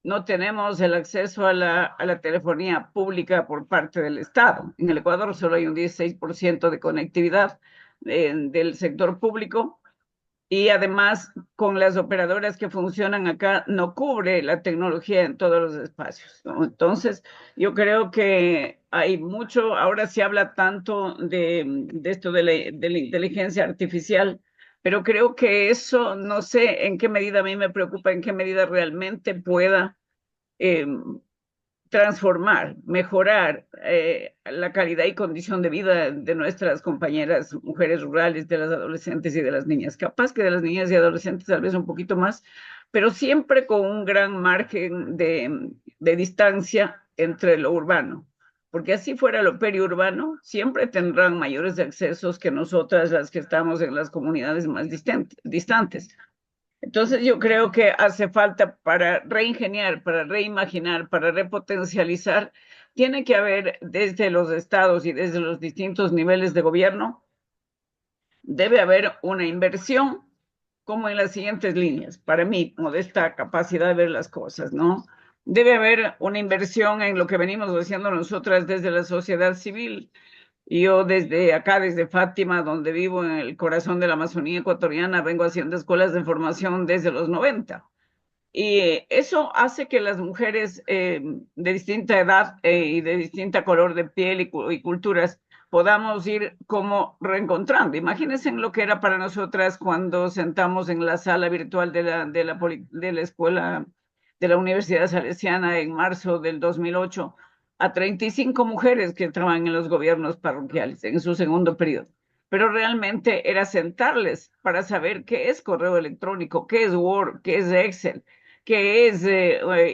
No tenemos el acceso a la telefonía pública por parte del Estado. En el Ecuador solo hay un 16% de conectividad del sector público, y además con las operadoras que funcionan acá no cubre la tecnología en todos los espacios, ¿no? Entonces, yo creo que hay mucho, ahora se habla tanto de esto de la inteligencia artificial, pero creo que eso, no sé en qué medida a mí me preocupa, en qué medida realmente pueda transformar, mejorar la calidad y condición de vida de nuestras compañeras mujeres rurales, de las adolescentes y de las niñas. Capaz que de las niñas y adolescentes tal vez un poquito más, pero siempre con un gran margen de distancia entre lo urbano. Porque así fuera lo periurbano, siempre tendrán mayores accesos que nosotras, las que estamos en las comunidades más distantes. Entonces yo creo que hace falta para reingeniar, para reimaginar, para repotencializar, tiene que haber desde los estados y desde los distintos niveles de gobierno, debe haber una inversión como en las siguientes líneas, para mí, modesta capacidad de ver las cosas, ¿no? Debe haber una inversión en lo que venimos haciendo nosotras desde la sociedad civil. Yo desde acá, desde Fátima, donde vivo en el corazón de la Amazonía ecuatoriana, vengo haciendo escuelas de formación desde los 90. Y eso hace que las mujeres de distinta edad y de distinta color de piel y culturas podamos ir como reencontrando. Imagínense en lo que era para nosotras cuando sentamos en la sala virtual de la escuela de la Universidad Salesiana en marzo del 2008 a 35 mujeres que estaban en los gobiernos parroquiales en su segundo periodo. Pero realmente era sentarles para saber qué es correo electrónico, qué es Word, qué es Excel, qué es,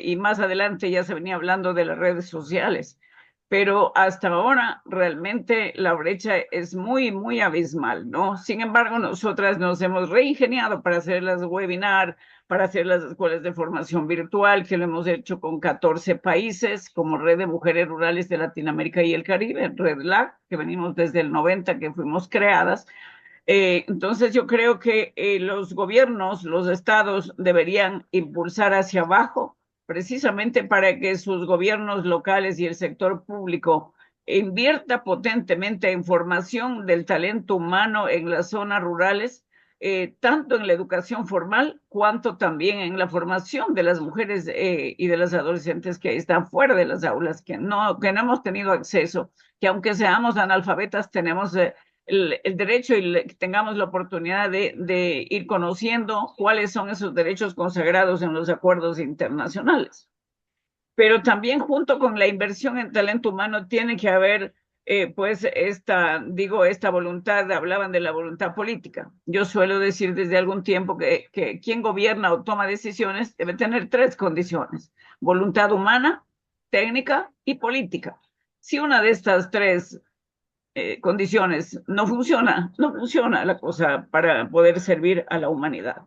y más adelante ya se venía hablando de las redes sociales. Pero hasta ahora realmente la brecha es muy, muy abismal, ¿no? Sin embargo, nosotras nos hemos reingeniado para hacer las webinars, para hacer las escuelas de formación virtual, que lo hemos hecho con 14 países, como Red de Mujeres Rurales de Latinoamérica y el Caribe, RedLAC, que venimos desde el 90, que fuimos creadas. Entonces yo creo que los gobiernos, los estados deberían impulsar hacia abajo, precisamente para que sus gobiernos locales y el sector público invierta potentemente en formación del talento humano en las zonas rurales, tanto en la educación formal cuanto también en la formación de las mujeres y de las adolescentes que están fuera de las aulas, que no hemos tenido acceso, que aunque seamos analfabetas tenemos el derecho y tengamos la oportunidad de ir conociendo cuáles son esos derechos consagrados en los acuerdos internacionales. Pero también junto con la inversión en talento humano tiene que haber pues esta voluntad, hablaban de la voluntad política. Yo suelo decir desde algún tiempo que quien gobierna o toma decisiones debe tener 3 condiciones: voluntad humana, técnica y política. Si una de estas 3 condiciones no funciona la cosa para poder servir a la humanidad.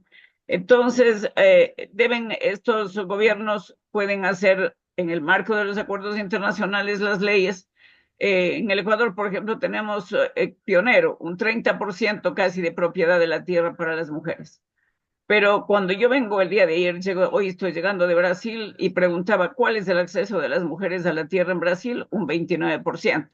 Entonces, estos gobiernos pueden hacer en el marco de los acuerdos internacionales las leyes. En el Ecuador, por ejemplo, tenemos pionero, un 30% casi de propiedad de la tierra para las mujeres. Pero cuando yo vengo el día de ayer, hoy estoy llegando de Brasil y preguntaba cuál es el acceso de las mujeres a la tierra en Brasil, un 29%.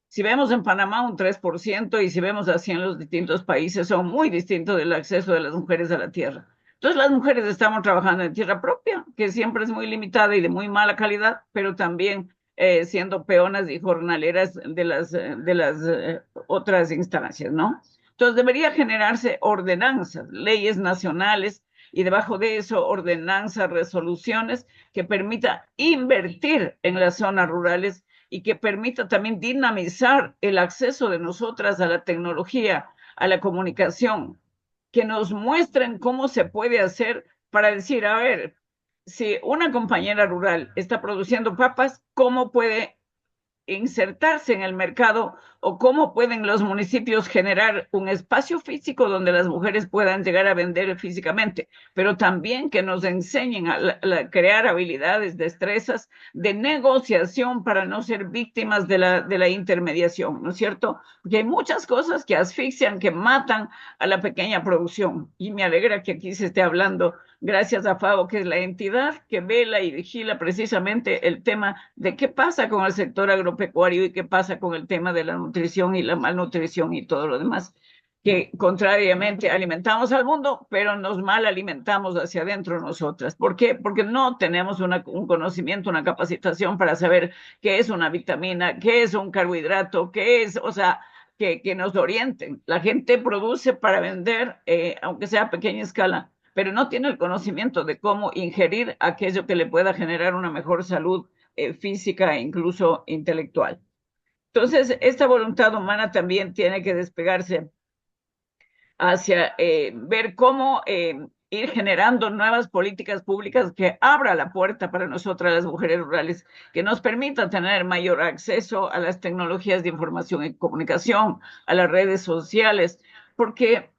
Si vemos en Panamá un 3% y si vemos así en los distintos países, son muy distintos del acceso de las mujeres a la tierra. Entonces las mujeres estamos trabajando en tierra propia, que siempre es muy limitada y de muy mala calidad, pero también siendo peonas y jornaleras de las otras instancias, ¿no? Entonces debería generarse ordenanzas, leyes nacionales y debajo de eso ordenanzas, resoluciones que permita invertir en las zonas rurales y que permita también dinamizar el acceso de nosotras a la tecnología, a la comunicación, que nos muestren cómo se puede hacer para decir, a ver, si una compañera rural está produciendo papas, ¿cómo puede insertarse en el mercado o cómo pueden los municipios generar un espacio físico donde las mujeres puedan llegar a vender físicamente, pero también que nos enseñen a crear habilidades, destrezas de negociación para no ser víctimas de la intermediación, ¿no es cierto? Porque hay muchas cosas que asfixian, que matan a la pequeña producción, y me alegra que aquí se esté hablando gracias a FAO, que es la entidad que vela y vigila precisamente el tema de qué pasa con el sector agropecuario y qué pasa con el tema de la nutrición y la malnutrición y todo lo demás, que contrariamente alimentamos al mundo, pero nos mal alimentamos hacia adentro nosotras. ¿Por qué? Porque no tenemos un conocimiento, una capacitación para saber qué es una vitamina, qué es un carbohidrato, qué es, o sea, que nos orienten. La gente produce para vender, aunque sea a pequeña escala, pero no tiene el conocimiento de cómo ingerir aquello que le pueda generar una mejor salud física e incluso intelectual. Entonces, esta voluntad humana también tiene que despegarse hacia ver cómo ir generando nuevas políticas públicas que abra la puerta para nosotras las mujeres rurales, que nos permita tener mayor acceso a las tecnologías de información y comunicación, a las redes sociales, porque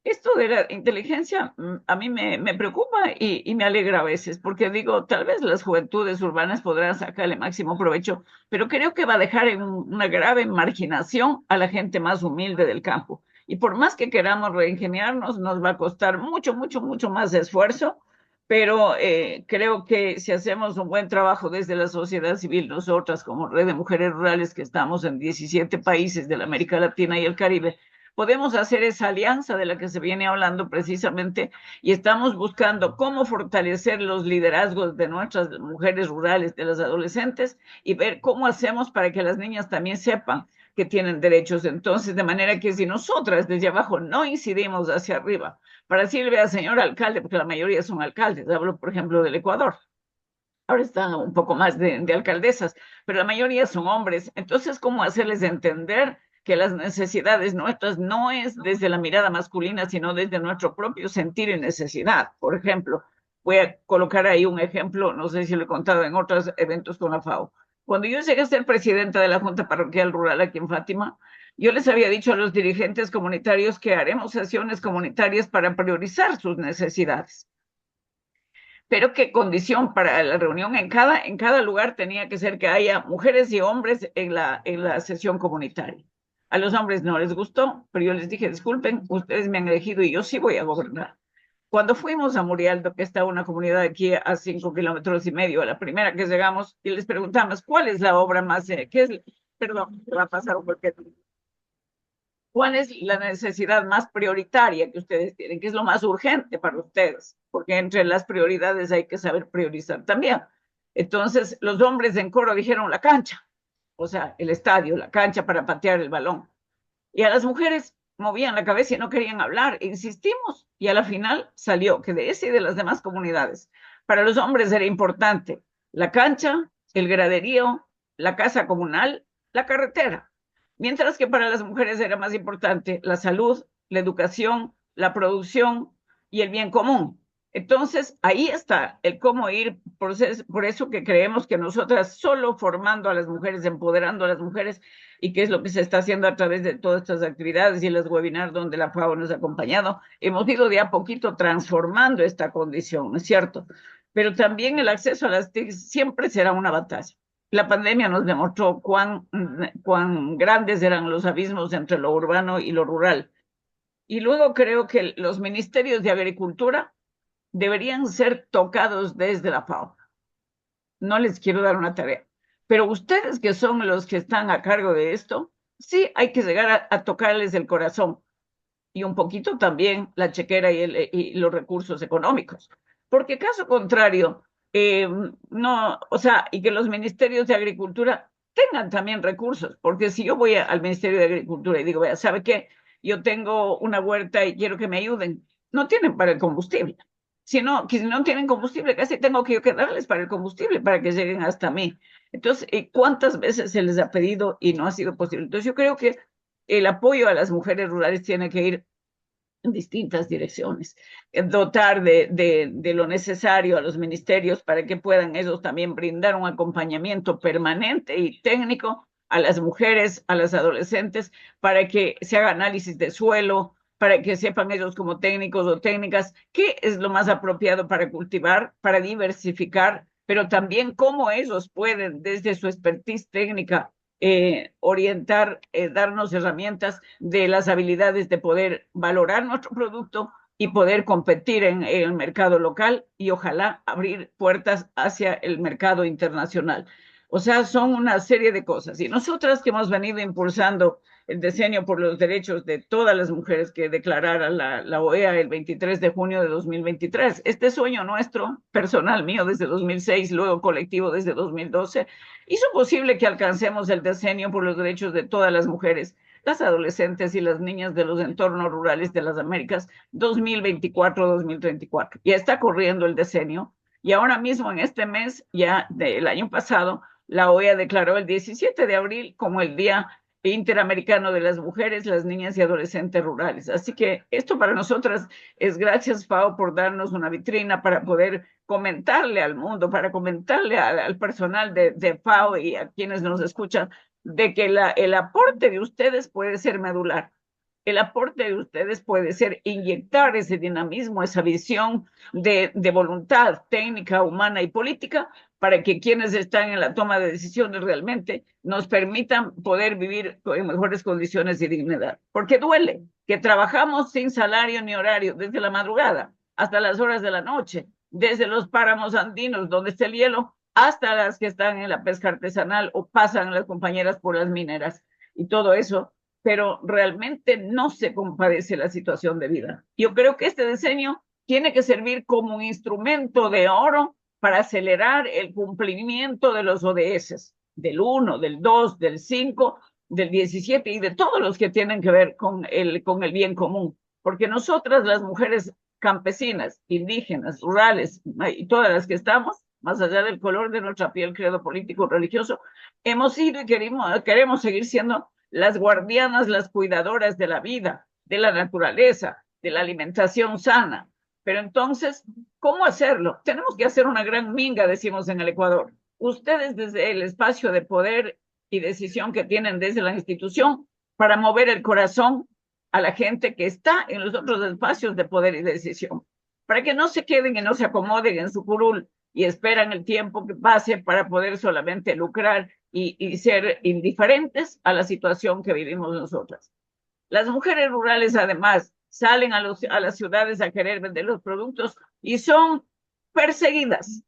esto de la inteligencia a mí me preocupa y me alegra a veces, porque digo, tal vez las juventudes urbanas podrán sacarle máximo provecho, pero creo que va a dejar en una grave marginación a la gente más humilde del campo. Y por más que queramos reingeniarnos, nos va a costar mucho, mucho, mucho más esfuerzo, pero creo que si hacemos un buen trabajo desde la sociedad civil, nosotras como Red de Mujeres Rurales, que estamos en 17 países de la América Latina y el Caribe, podemos hacer esa alianza de la que se viene hablando precisamente, y estamos buscando cómo fortalecer los liderazgos de nuestras mujeres rurales, de las adolescentes, y ver cómo hacemos para que las niñas también sepan que tienen derechos. Entonces, de manera que si nosotras desde abajo no incidimos hacia arriba para decirle al señor alcalde, porque la mayoría son alcaldes, hablo por ejemplo del Ecuador, ahora están un poco más de alcaldesas, pero la mayoría son hombres. Entonces, ¿cómo hacerles entender que las necesidades nuestras no es desde la mirada masculina, sino desde nuestro propio sentir y necesidad? Por ejemplo, voy a colocar ahí un ejemplo, no sé si lo he contado en otros eventos con la FAO. Cuando yo llegué a ser presidenta de la Junta Parroquial Rural aquí en Fátima, yo les había dicho a los dirigentes comunitarios que haremos sesiones comunitarias para priorizar sus necesidades, pero qué condición para la reunión en cada lugar tenía que ser que haya mujeres y hombres en la sesión comunitaria. A los hombres no les gustó, pero yo les dije, disculpen, ustedes me han elegido y yo sí voy a gobernar. Cuando fuimos a Murialdo, que está una comunidad aquí a 5,5 kilómetros, a la primera que llegamos, y les preguntamos, ¿cuál es la obra más, perdón, va a pasar un poquito. ¿Cuál es la necesidad más prioritaria que ustedes tienen? ¿Qué es lo más urgente para ustedes? Porque entre las prioridades hay que saber priorizar también. Entonces, los hombres en coro dijeron la cancha, o sea, el estadio, la cancha para patear el balón. Y a las mujeres movían la cabeza y no querían hablar. Insistimos y a la final salió que de ese y de las demás comunidades, para los hombres era importante la cancha, el graderío, la casa comunal, la carretera. Mientras que para las mujeres era más importante la salud, la educación, la producción y el bien común. Entonces, ahí está el cómo ir, por eso que creemos que nosotras solo formando a las mujeres, empoderando a las mujeres, y que es lo que se está haciendo a través de todas estas actividades y los webinars donde la FAO nos ha acompañado, hemos ido de a poquito transformando esta condición, ¿no es cierto? Pero también el acceso a las TIC siempre será una batalla. La pandemia nos demostró cuán grandes eran los abismos entre lo urbano y lo rural. Y luego creo que los ministerios de Agricultura deberían ser tocados desde la FAO. No les quiero dar una tarea, pero ustedes que son los que están a cargo de esto, sí hay que llegar a tocarles el corazón y un poquito también la chequera y los recursos económicos, porque caso contrario, no, o sea, y que los ministerios de Agricultura tengan también recursos, porque si yo voy al Ministerio de Agricultura y digo, vea, ¿sabe qué? Yo tengo una huerta y quiero que me ayuden, no tienen para el combustible. Si no tienen combustible, casi tengo que darles para el combustible para que lleguen hasta mí. Entonces, ¿cuántas veces se les ha pedido y no ha sido posible? Entonces, yo creo que el apoyo a las mujeres rurales tiene que ir en distintas direcciones, dotar de lo necesario a los ministerios para que puedan ellos también brindar un acompañamiento permanente y técnico a las mujeres, a las adolescentes, para que se haga análisis de suelo, para que sepan ellos como técnicos o técnicas qué es lo más apropiado para cultivar, para diversificar, pero también cómo ellos pueden desde su expertise técnica orientar, darnos herramientas de las habilidades de poder valorar nuestro producto y poder competir en el mercado local y ojalá abrir puertas hacia el mercado internacional. O sea, son una serie de cosas. Y nosotras que hemos venido impulsando el decenio por los derechos de todas las mujeres que declarara la OEA el 23 de junio de 2023. Este sueño nuestro, personal mío desde 2006, luego colectivo desde 2012, hizo posible que alcancemos el decenio por los derechos de todas las mujeres, las adolescentes y las niñas de los entornos rurales de las Américas 2024-2034. Ya está corriendo el decenio y ahora mismo en este mes, ya del año pasado, la OEA declaró el 17 de abril como el Día Interamericano de las Mujeres, las Niñas y Adolescentes Rurales. Así que esto para nosotras es gracias, FAO, por darnos una vitrina para poder comentarle al mundo, para comentarle al personal de FAO y a quienes nos escuchan, de que el aporte de ustedes puede ser medular. El aporte de ustedes puede ser inyectar ese dinamismo, esa visión de voluntad técnica, humana y política para que quienes están en la toma de decisiones realmente nos permitan poder vivir en mejores condiciones y dignidad. Porque duele que trabajamos sin salario ni horario desde la madrugada hasta las horas de la noche, desde los páramos andinos donde está el hielo hasta las que están en la pesca artesanal o pasan las compañeras por las mineras y todo eso, pero realmente no se compadece la situación de vida. Yo creo que este diseño tiene que servir como un instrumento de oro para acelerar el cumplimiento de los ODS, del 1, del 2, del 5, del 17 y de todos los que tienen que ver con el bien común. Porque nosotras, las mujeres campesinas, indígenas, rurales y todas las que estamos, más allá del color de nuestra piel, credo político, religioso, hemos sido y queremos seguir siendo las guardianas, las cuidadoras de la vida, de la naturaleza, de la alimentación sana. Pero entonces, ¿cómo hacerlo? Tenemos que hacer una gran minga, decimos en el Ecuador. Ustedes desde el espacio de poder y decisión que tienen desde la institución para mover el corazón a la gente que está en los otros espacios de poder y decisión, para que no se queden y no se acomoden en su curul y esperan el tiempo que pase para poder solamente lucrar y ser indiferentes a la situación que vivimos nosotras. Las mujeres rurales, además, salen a las ciudades a querer vender los productos y son perseguidas,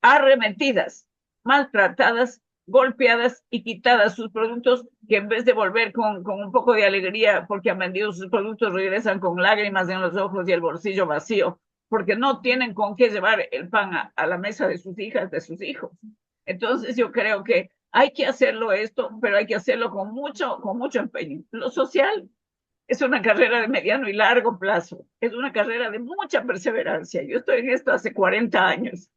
arremetidas, maltratadas, golpeadas y quitadas sus productos, que en vez de volver con un poco de alegría porque han vendido sus productos, regresan con lágrimas en los ojos y el bolsillo vacío, porque no tienen con qué llevar el pan a la mesa de sus hijas, de sus hijos. Entonces yo creo que hay que hacerlo esto, pero hay que hacerlo con mucho empeño. Lo social es una carrera de mediano y largo plazo, es una carrera de mucha perseverancia. Yo estoy en esto hace 40 años.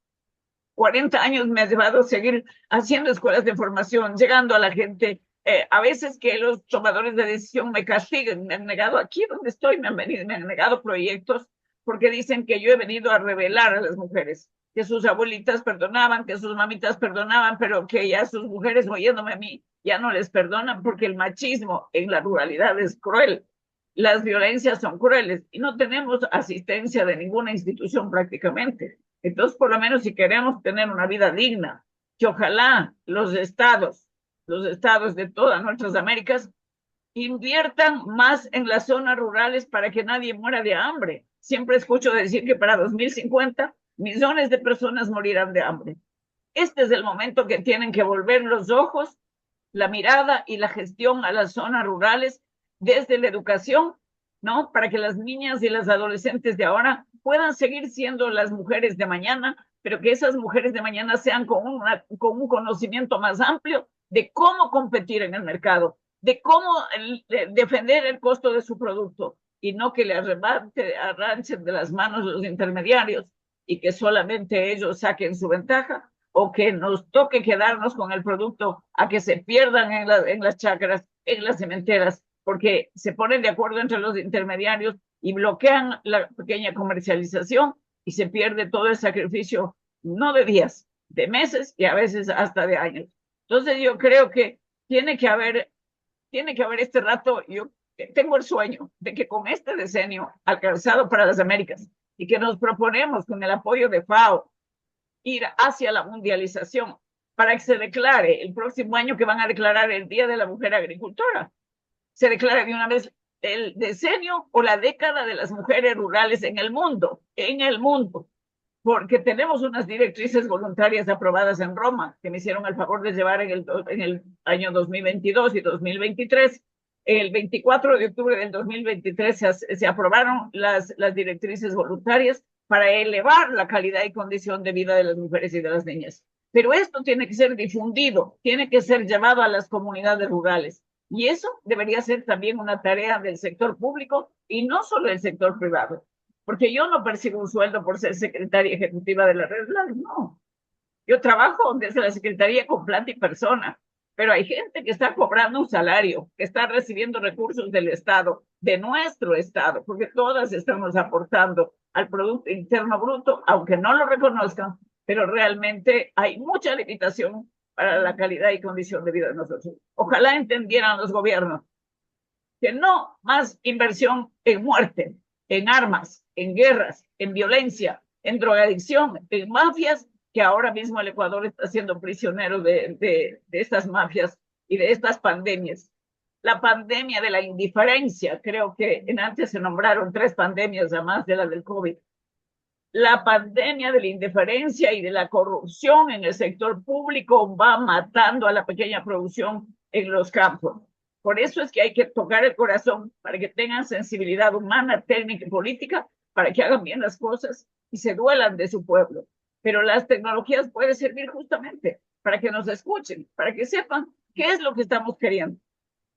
40 años me ha llevado a seguir haciendo escuelas de formación, llegando a la gente. A veces que los tomadores de decisión me castiguen, me han negado aquí donde estoy, me han negado proyectos porque dicen que yo he venido a revelar a las mujeres, que sus abuelitas perdonaban, que sus mamitas perdonaban, pero que ya sus mujeres oyéndome a mí ya no les perdonan porque el machismo en la ruralidad es cruel. Las violencias son crueles y no tenemos asistencia de ninguna institución prácticamente. Entonces, por lo menos si queremos tener una vida digna, que ojalá los estados de todas nuestras Américas inviertan más en las zonas rurales para que nadie muera de hambre. Siempre escucho decir que para 2050 millones de personas morirán de hambre. Este es el momento que tienen que volver los ojos, la mirada y la gestión a las zonas rurales desde la educación, ¿no? Para que las niñas y las adolescentes de ahora puedan seguir siendo las mujeres de mañana, pero que esas mujeres de mañana sean con un conocimiento más amplio de cómo competir en el mercado, de cómo defender el costo de su producto y no que le arranchen de las manos los intermediarios y que solamente ellos saquen su ventaja o que nos toque quedarnos con el producto a que se pierdan en las chacras, en las cementeras, porque se ponen de acuerdo entre los intermediarios y bloquean la pequeña comercialización y se pierde todo el sacrificio, no de días, de meses y a veces hasta de años. Entonces yo creo que tiene que haber este rato, yo tengo el sueño de que con este decenio alcanzado para las Américas y que nos proponemos con el apoyo de FAO ir hacia la mundialización para que se declare el próximo año que van a declarar el Día de la Mujer Agricultora. Se declara de una vez el decenio o la década de las mujeres rurales en el mundo, porque tenemos unas directrices voluntarias aprobadas en Roma que me hicieron el favor de llevar en el año 2022 y 2023. El 24 de octubre del 2023 se aprobaron las directrices voluntarias para elevar la calidad y condición de vida de las mujeres y de las niñas. Pero esto tiene que ser difundido, tiene que ser llevado a las comunidades rurales. Y eso debería ser también una tarea del sector público y no solo del sector privado. Porque yo no percibo un sueldo por ser secretaria ejecutiva de la red, no. Yo trabajo desde la secretaría con planta y persona, pero hay gente que está cobrando un salario, que está recibiendo recursos del Estado, de nuestro Estado, porque todas estamos aportando al Producto Interno Bruto, aunque no lo reconozcan, pero realmente hay mucha limitación para la calidad y condición de vida de nosotros. Ojalá entendieran los gobiernos que no más inversión en muerte, en armas, en guerras, en violencia, en drogadicción, en mafias, que ahora mismo el Ecuador está siendo prisionero de estas mafias y de estas pandemias. La pandemia de la indiferencia, creo que antes se nombraron 3 pandemias además de la del COVID. La pandemia de la indiferencia y de la corrupción en el sector público va matando a la pequeña producción en los campos. Por eso es que hay que tocar el corazón para que tengan sensibilidad humana, técnica y política, para que hagan bien las cosas y se duelan de su pueblo. Pero las tecnologías pueden servir justamente para que nos escuchen, para que sepan qué es lo que estamos queriendo.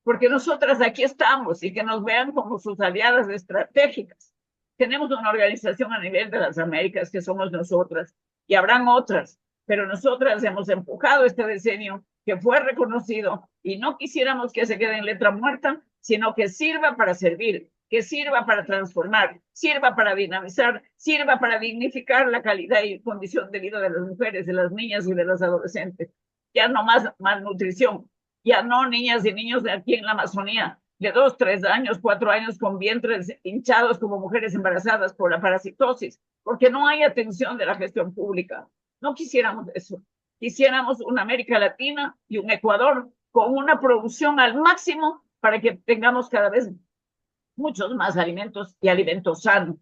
Porque nosotras aquí estamos y que nos vean como sus aliadas estratégicas. Tenemos una organización a nivel de las Américas que somos nosotras y habrán otras, pero nosotras hemos empujado este decenio que fue reconocido y no quisiéramos que se quede en letra muerta, sino que sirva para servir, que sirva para transformar, sirva para dinamizar, sirva para dignificar la calidad y condición de vida de las mujeres, de las niñas y de los adolescentes. Ya no más malnutrición, ya no niñas y niños de aquí en la Amazonía, de 2, 3 años, 4 años con vientres hinchados como mujeres embarazadas por la parasitosis, porque no hay atención de la gestión pública. No quisiéramos eso. Quisiéramos una América Latina y un Ecuador con una producción al máximo para que tengamos cada vez muchos más alimentos y alimentos sanos,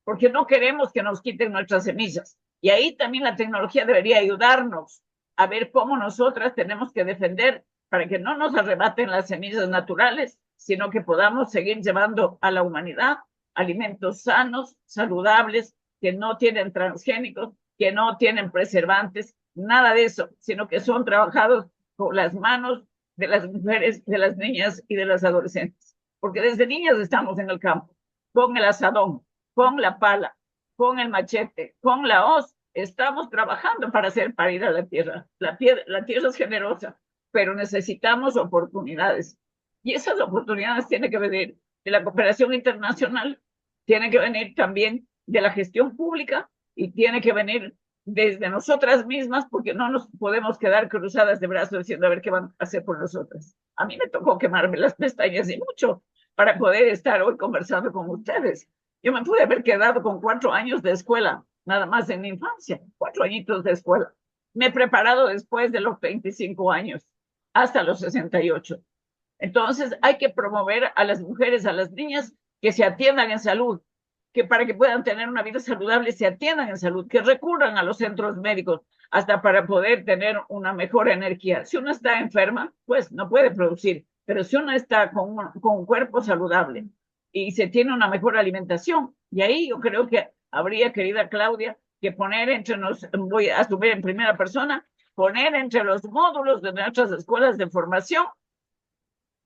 porque no queremos que nos quiten nuestras semillas. Y ahí también la tecnología debería ayudarnos a ver cómo nosotras tenemos que defender para que no nos arrebaten las semillas naturales, sino que podamos seguir llevando a la humanidad alimentos sanos, saludables, que no tienen transgénicos, que no tienen preservantes, nada de eso, sino que son trabajados con las manos de las mujeres, de las niñas y de las adolescentes. Porque desde niñas estamos en el campo, con el asadón, con la pala, con el machete, con la hoz, estamos trabajando para hacer parir a la tierra. La tierra es generosa, pero necesitamos oportunidades. Y esas oportunidades tienen que venir de la cooperación internacional, tienen que venir también de la gestión pública y tiene que venir desde nosotras mismas, porque no nos podemos quedar cruzadas de brazos diciendo a ver qué van a hacer por nosotras. A mí me tocó quemarme las pestañas y mucho para poder estar hoy conversando con ustedes. Yo me pude haber quedado con 4 años de escuela, nada más en mi infancia, 4 añitos de escuela. Me he preparado después de los 25 años, hasta los 68. Entonces hay que promover a las mujeres, a las niñas que se atiendan en salud, que para que puedan tener una vida saludable se atiendan en salud, que recurran a los centros médicos hasta para poder tener una mejor energía. Si uno está enferma, pues no puede producir, pero si uno está con un cuerpo saludable y se tiene una mejor alimentación, y ahí yo creo que habría, querida Claudia, que poner entre voy a asumir en primera persona, poner entre los módulos de nuestras escuelas de formación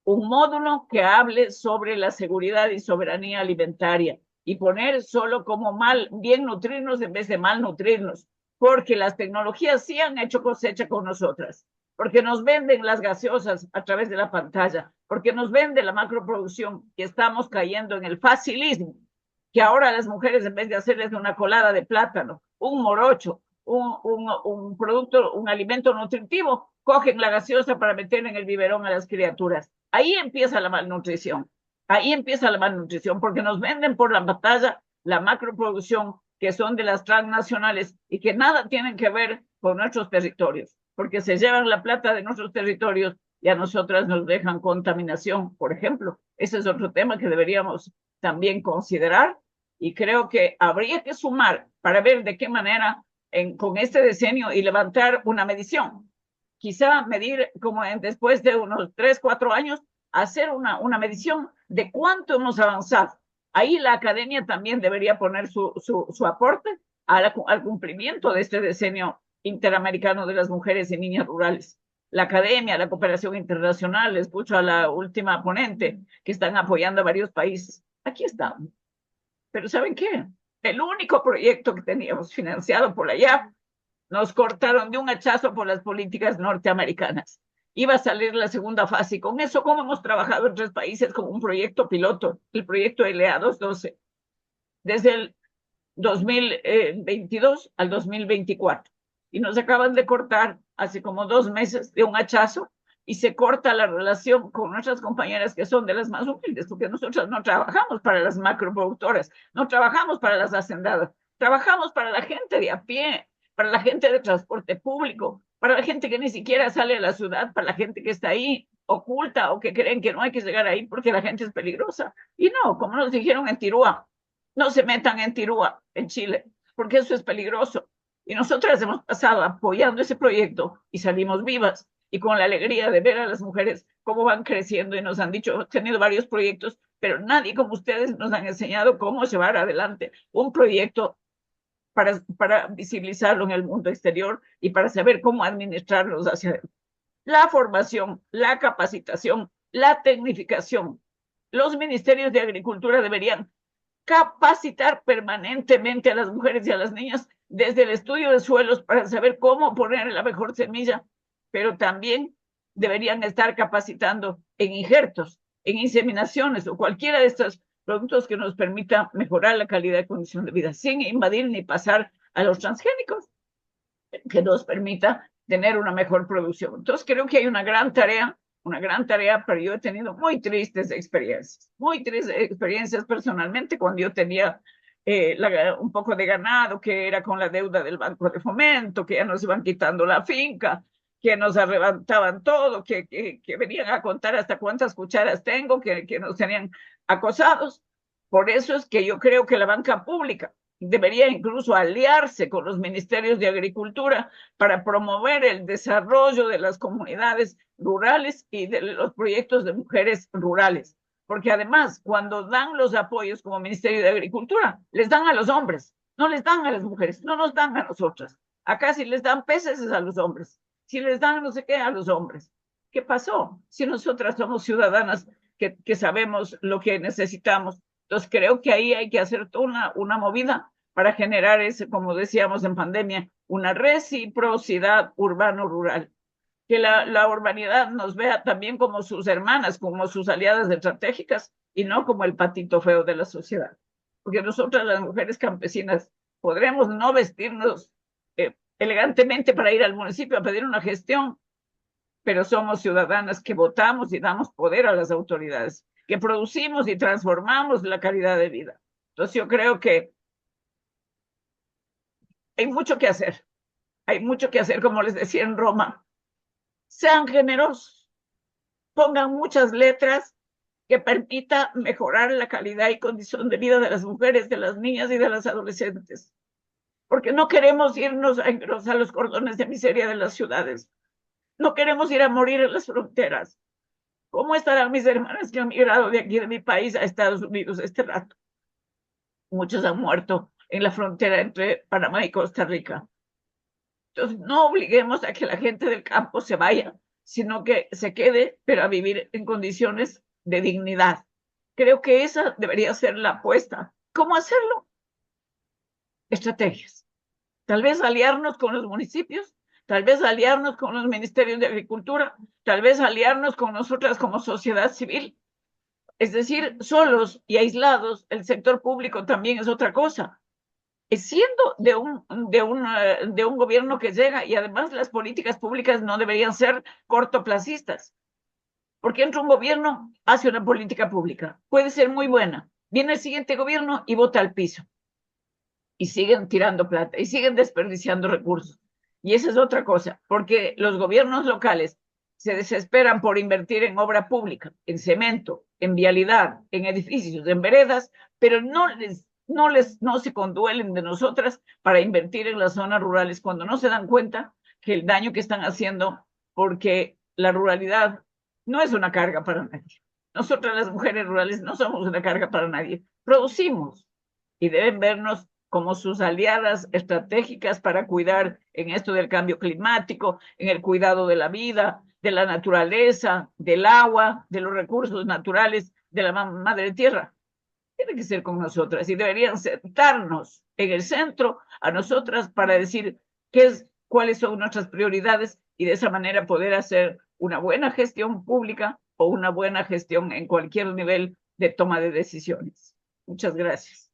un módulo que hable sobre la seguridad y soberanía alimentaria y poner solo como bien nutrirnos en vez de mal nutrirnos, porque las tecnologías sí han hecho cosecha con nosotras, porque nos venden las gaseosas a través de la pantalla, porque nos vende la macroproducción, que estamos cayendo en el facilismo que ahora las mujeres, en vez de hacerles una colada de plátano, un morocho, un producto, un alimento nutritivo, cogen la gaseosa para meter en el biberón a las criaturas. Ahí empieza la malnutrición. Ahí empieza la malnutrición, porque nos venden por la batalla la macroproducción, que son de las transnacionales y que nada tienen que ver con nuestros territorios, porque se llevan la plata de nuestros territorios y a nosotras nos dejan contaminación, por ejemplo. Ese es otro tema que deberíamos también considerar, y creo que habría que sumar para ver de qué manera con este decenio y levantar una medición. Quizá medir como después de unos 3, 4 años, hacer una medición de cuánto hemos avanzado. Ahí la academia también debería poner su aporte al cumplimiento de este decenio interamericano de las mujeres y niñas rurales. La academia, la cooperación internacional, escucho a la última ponente que están apoyando a varios países. Aquí estamos. Pero ¿saben qué? El único proyecto que teníamos financiado por allá, nos cortaron de un hachazo por las políticas norteamericanas. Iba a salir la segunda fase, y con eso, como hemos trabajado en 3 países como un proyecto piloto, el proyecto LA 212, desde el 2022 al 2024. Y nos acaban de cortar hace como 2 meses de un hachazo, y se corta la relación con nuestras compañeras que son de las más humildes, porque nosotros no trabajamos para las macroproductoras, no trabajamos para las hacendadas, trabajamos para la gente de a pie, para la gente de transporte público, para la gente que ni siquiera sale a la ciudad, para la gente que está ahí oculta o que creen que no hay que llegar ahí porque la gente es peligrosa. Y no, como nos dijeron en Tirúa, no se metan en Tirúa, en Chile, porque eso es peligroso. Y nosotras hemos pasado apoyando ese proyecto y salimos vivas, y con la alegría de ver a las mujeres cómo van creciendo, y nos han dicho, hemos tenido varios proyectos, pero nadie como ustedes nos han enseñado cómo llevar adelante un proyecto para visibilizarlo en el mundo exterior y para saber cómo administrarlos hacia adentro. La formación, la capacitación, la tecnificación. Los ministerios de Agricultura deberían capacitar permanentemente a las mujeres y a las niñas desde el estudio de suelos para saber cómo poner la mejor semilla, pero también deberían estar capacitando en injertos, en inseminaciones o cualquiera de estos productos que nos permita mejorar la calidad de condición de vida, sin invadir ni pasar a los transgénicos, que nos permita tener una mejor producción. Entonces creo que hay una gran tarea, pero yo he tenido muy tristes experiencias personalmente cuando yo tenía un poco de ganado, que era con la deuda del Banco de Fomento, que ya nos iban quitando la finca, que nos arrebataban todo, que venían a contar hasta cuántas cucharas tengo, que nos tenían acosados. Por eso es que yo creo que la banca pública debería incluso aliarse con los ministerios de Agricultura para promover el desarrollo de las comunidades rurales y de los proyectos de mujeres rurales. Porque además, cuando dan los apoyos como Ministerio de Agricultura, les dan a los hombres, no les dan a las mujeres, no nos dan a nosotras. Acá si les dan peces es a los hombres, si les dan no sé qué a los hombres. ¿Qué pasó? Si nosotras somos ciudadanas que sabemos lo que necesitamos. Entonces creo que ahí hay que hacer toda una movida para generar ese, como decíamos en pandemia, una reciprocidad urbano-rural. Que la urbanidad nos vea también como sus hermanas, como sus aliadas estratégicas, y no como el patito feo de la sociedad. Porque nosotras, las mujeres campesinas, podremos no vestirnos elegantemente para ir al municipio a pedir una gestión, pero somos ciudadanas que votamos y damos poder a las autoridades, que producimos y transformamos la calidad de vida. Entonces yo creo que hay mucho que hacer. Hay mucho que hacer, como les decía en Roma. Sean generosos, pongan muchas letras que permita mejorar la calidad y condición de vida de las mujeres, de las niñas y de las adolescentes. Porque no queremos irnos a engrosar los cordones de miseria de las ciudades. No queremos ir a morir en las fronteras. ¿Cómo estarán mis hermanas que han migrado de aquí de mi país a Estados Unidos este rato? Muchos han muerto en la frontera entre Panamá y Costa Rica. Entonces, no obliguemos a que la gente del campo se vaya, sino que se quede, pero a vivir en condiciones de dignidad. Creo que esa debería ser la apuesta. ¿Cómo hacerlo? Estrategias. Tal vez aliarnos con los municipios, tal vez aliarnos con los ministerios de Agricultura, tal vez aliarnos con nosotras como sociedad civil, Es decir, solos y aislados, el sector público también es otra cosa. Siendo de un gobierno que llega, y además las políticas públicas no deberían ser cortoplacistas, porque entra un gobierno, hace una política pública, puede ser muy buena, viene el siguiente gobierno y bota al piso, y siguen tirando plata, y siguen desperdiciando recursos. Y esa es otra cosa, porque los gobiernos locales se desesperan por invertir en obra pública, en cemento, en vialidad, en edificios, en veredas, pero no se conduelen de nosotras para invertir en las zonas rurales cuando no se dan cuenta que el daño que están haciendo, porque la ruralidad no es una carga para nadie. Nosotras las mujeres rurales no somos una carga para nadie, producimos y deben vernos como sus aliadas estratégicas para cuidar en esto del cambio climático, en el cuidado de la vida, de la naturaleza, del agua, de los recursos naturales, de la madre tierra. Tiene que ser con nosotras y deberían sentarnos en el centro a nosotras para decir cuáles son nuestras prioridades y de esa manera poder hacer una buena gestión pública o una buena gestión en cualquier nivel de toma de decisiones. Muchas gracias.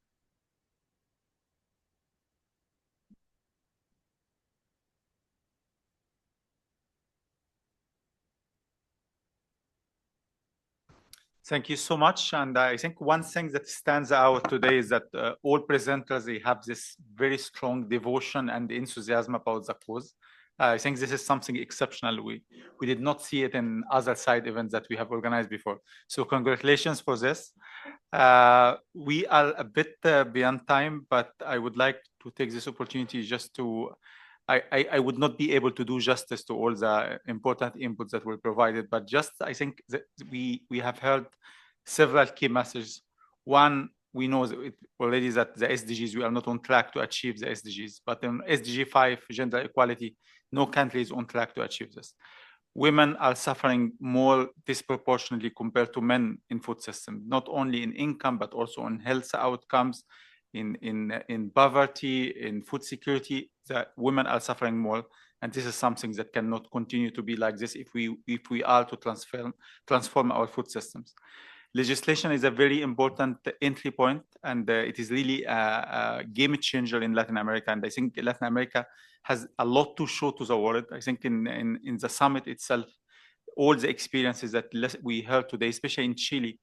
Thank you so much. And I think one thing that stands out today is that all presenters, they have this very strong devotion and enthusiasm about the cause. I think this is something exceptional. We did not see it in other side events that we have organized before. So congratulations for this. We are a bit beyond time, but I would like to take this opportunity just to I would not be able to do justice to all the important inputs that were provided, but just I think that we have heard several key messages. One, we know already that the SDGs, we are not on track to achieve the SDGs, but in SDG 5, gender equality, no country is on track to achieve this. Women are suffering more disproportionately compared to men in food system, not only in income, but also in health outcomes, in poverty, in food security, that women are suffering more, and this is something that cannot continue to be like this if we are to transform our food systems. Legislation is a very important entry point, and it is really a game changer in Latin America. And I think Latin America has a lot to show to the world. I think in the summit itself, all the experiences that we heard today, especially in Chile,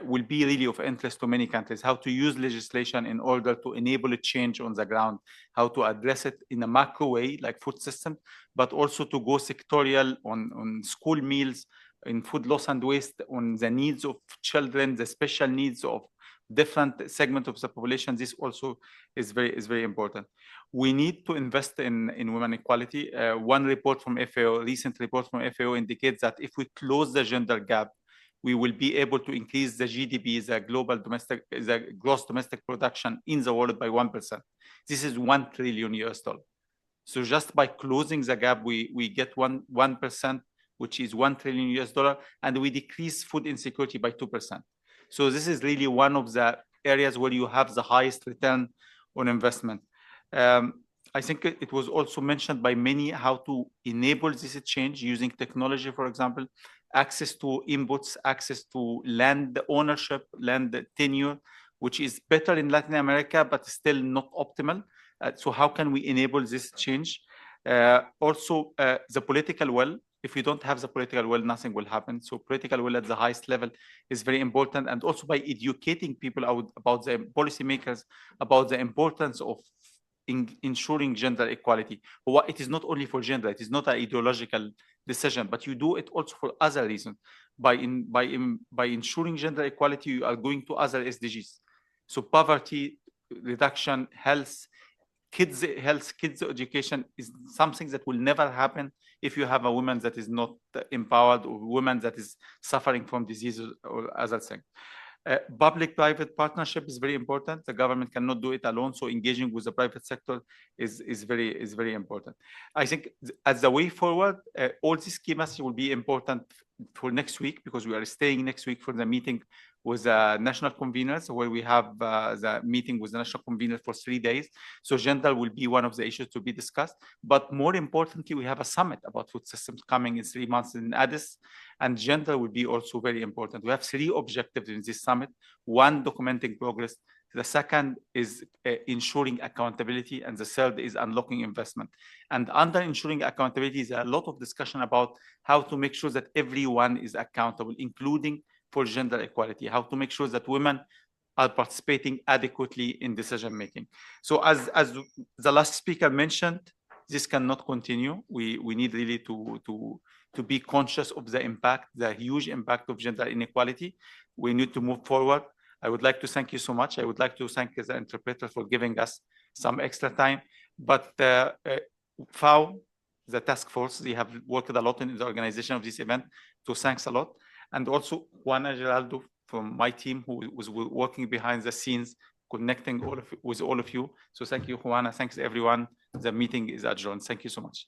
will be really of interest to many countries, how to use legislation in order to enable a change on the ground, how to address it in a macro way, like food system, but also to go sectorial on school meals, in food loss and waste, on the needs of children, the special needs of different segments of the population. This also is very important. We need to invest in women equality. One report from FAO, recent report from FAO indicates that if we close the gender gap, we will be able to increase the GDP, the gross domestic production in the world by 1%. This is $1 trillion. So just by closing the gap, we get 1%, which is $1 trillion, and we decrease food insecurity by 2%. So this is really one of the areas where you have the highest return on investment. I think it was also mentioned by many how to enable this change using technology, for example, access to inputs, access to land ownership, land tenure, which is better in Latin America, but still not optimal. So how can we enable this change? Also, the political will. If we don't have the political will, nothing will happen. So political will at the highest level is very important. And also by educating people about the policymakers, about the importance of ensuring gender equality. It is not only for gender, it is not an ideological decision, but you do it also for other reasons. By ensuring gender equality, you are going to other SDGs. So poverty reduction, health, kids' education is something that will never happen if you have a woman that is not empowered or woman that is suffering from diseases or other things. Public-private partnership is very important. The government cannot do it alone, so engaging with the private sector is very important. I think as the way forward, all these key messages will be important for next week, because we are staying next week for the meeting with national conveners, where we have the meeting with the national convener for 3 days. So gender will be one of the issues to be discussed. But more importantly, we have a summit about food systems coming in 3 months in Addis, and gender will be also very important. We have 3 objectives in this summit. 1, documenting progress. The second is ensuring accountability, and the third is unlocking investment. And under ensuring accountability is a lot of discussion about how to make sure that everyone is accountable, including for gender equality, how to make sure that women are participating adequately in decision making. So as the last speaker mentioned, this cannot continue. We need really to be conscious of the impact, the huge impact of gender inequality. We need to move forward. I would like to thank you so much. I would like to thank the interpreter for giving us some extra time. But FAO, the task force, they have worked a lot in the organization of this event. So thanks a lot. And also Juana Geraldo from my team, who was working behind the scenes, connecting with all of you. So thank you, Juana. Thanks everyone. The meeting is adjourned. Thank you so much.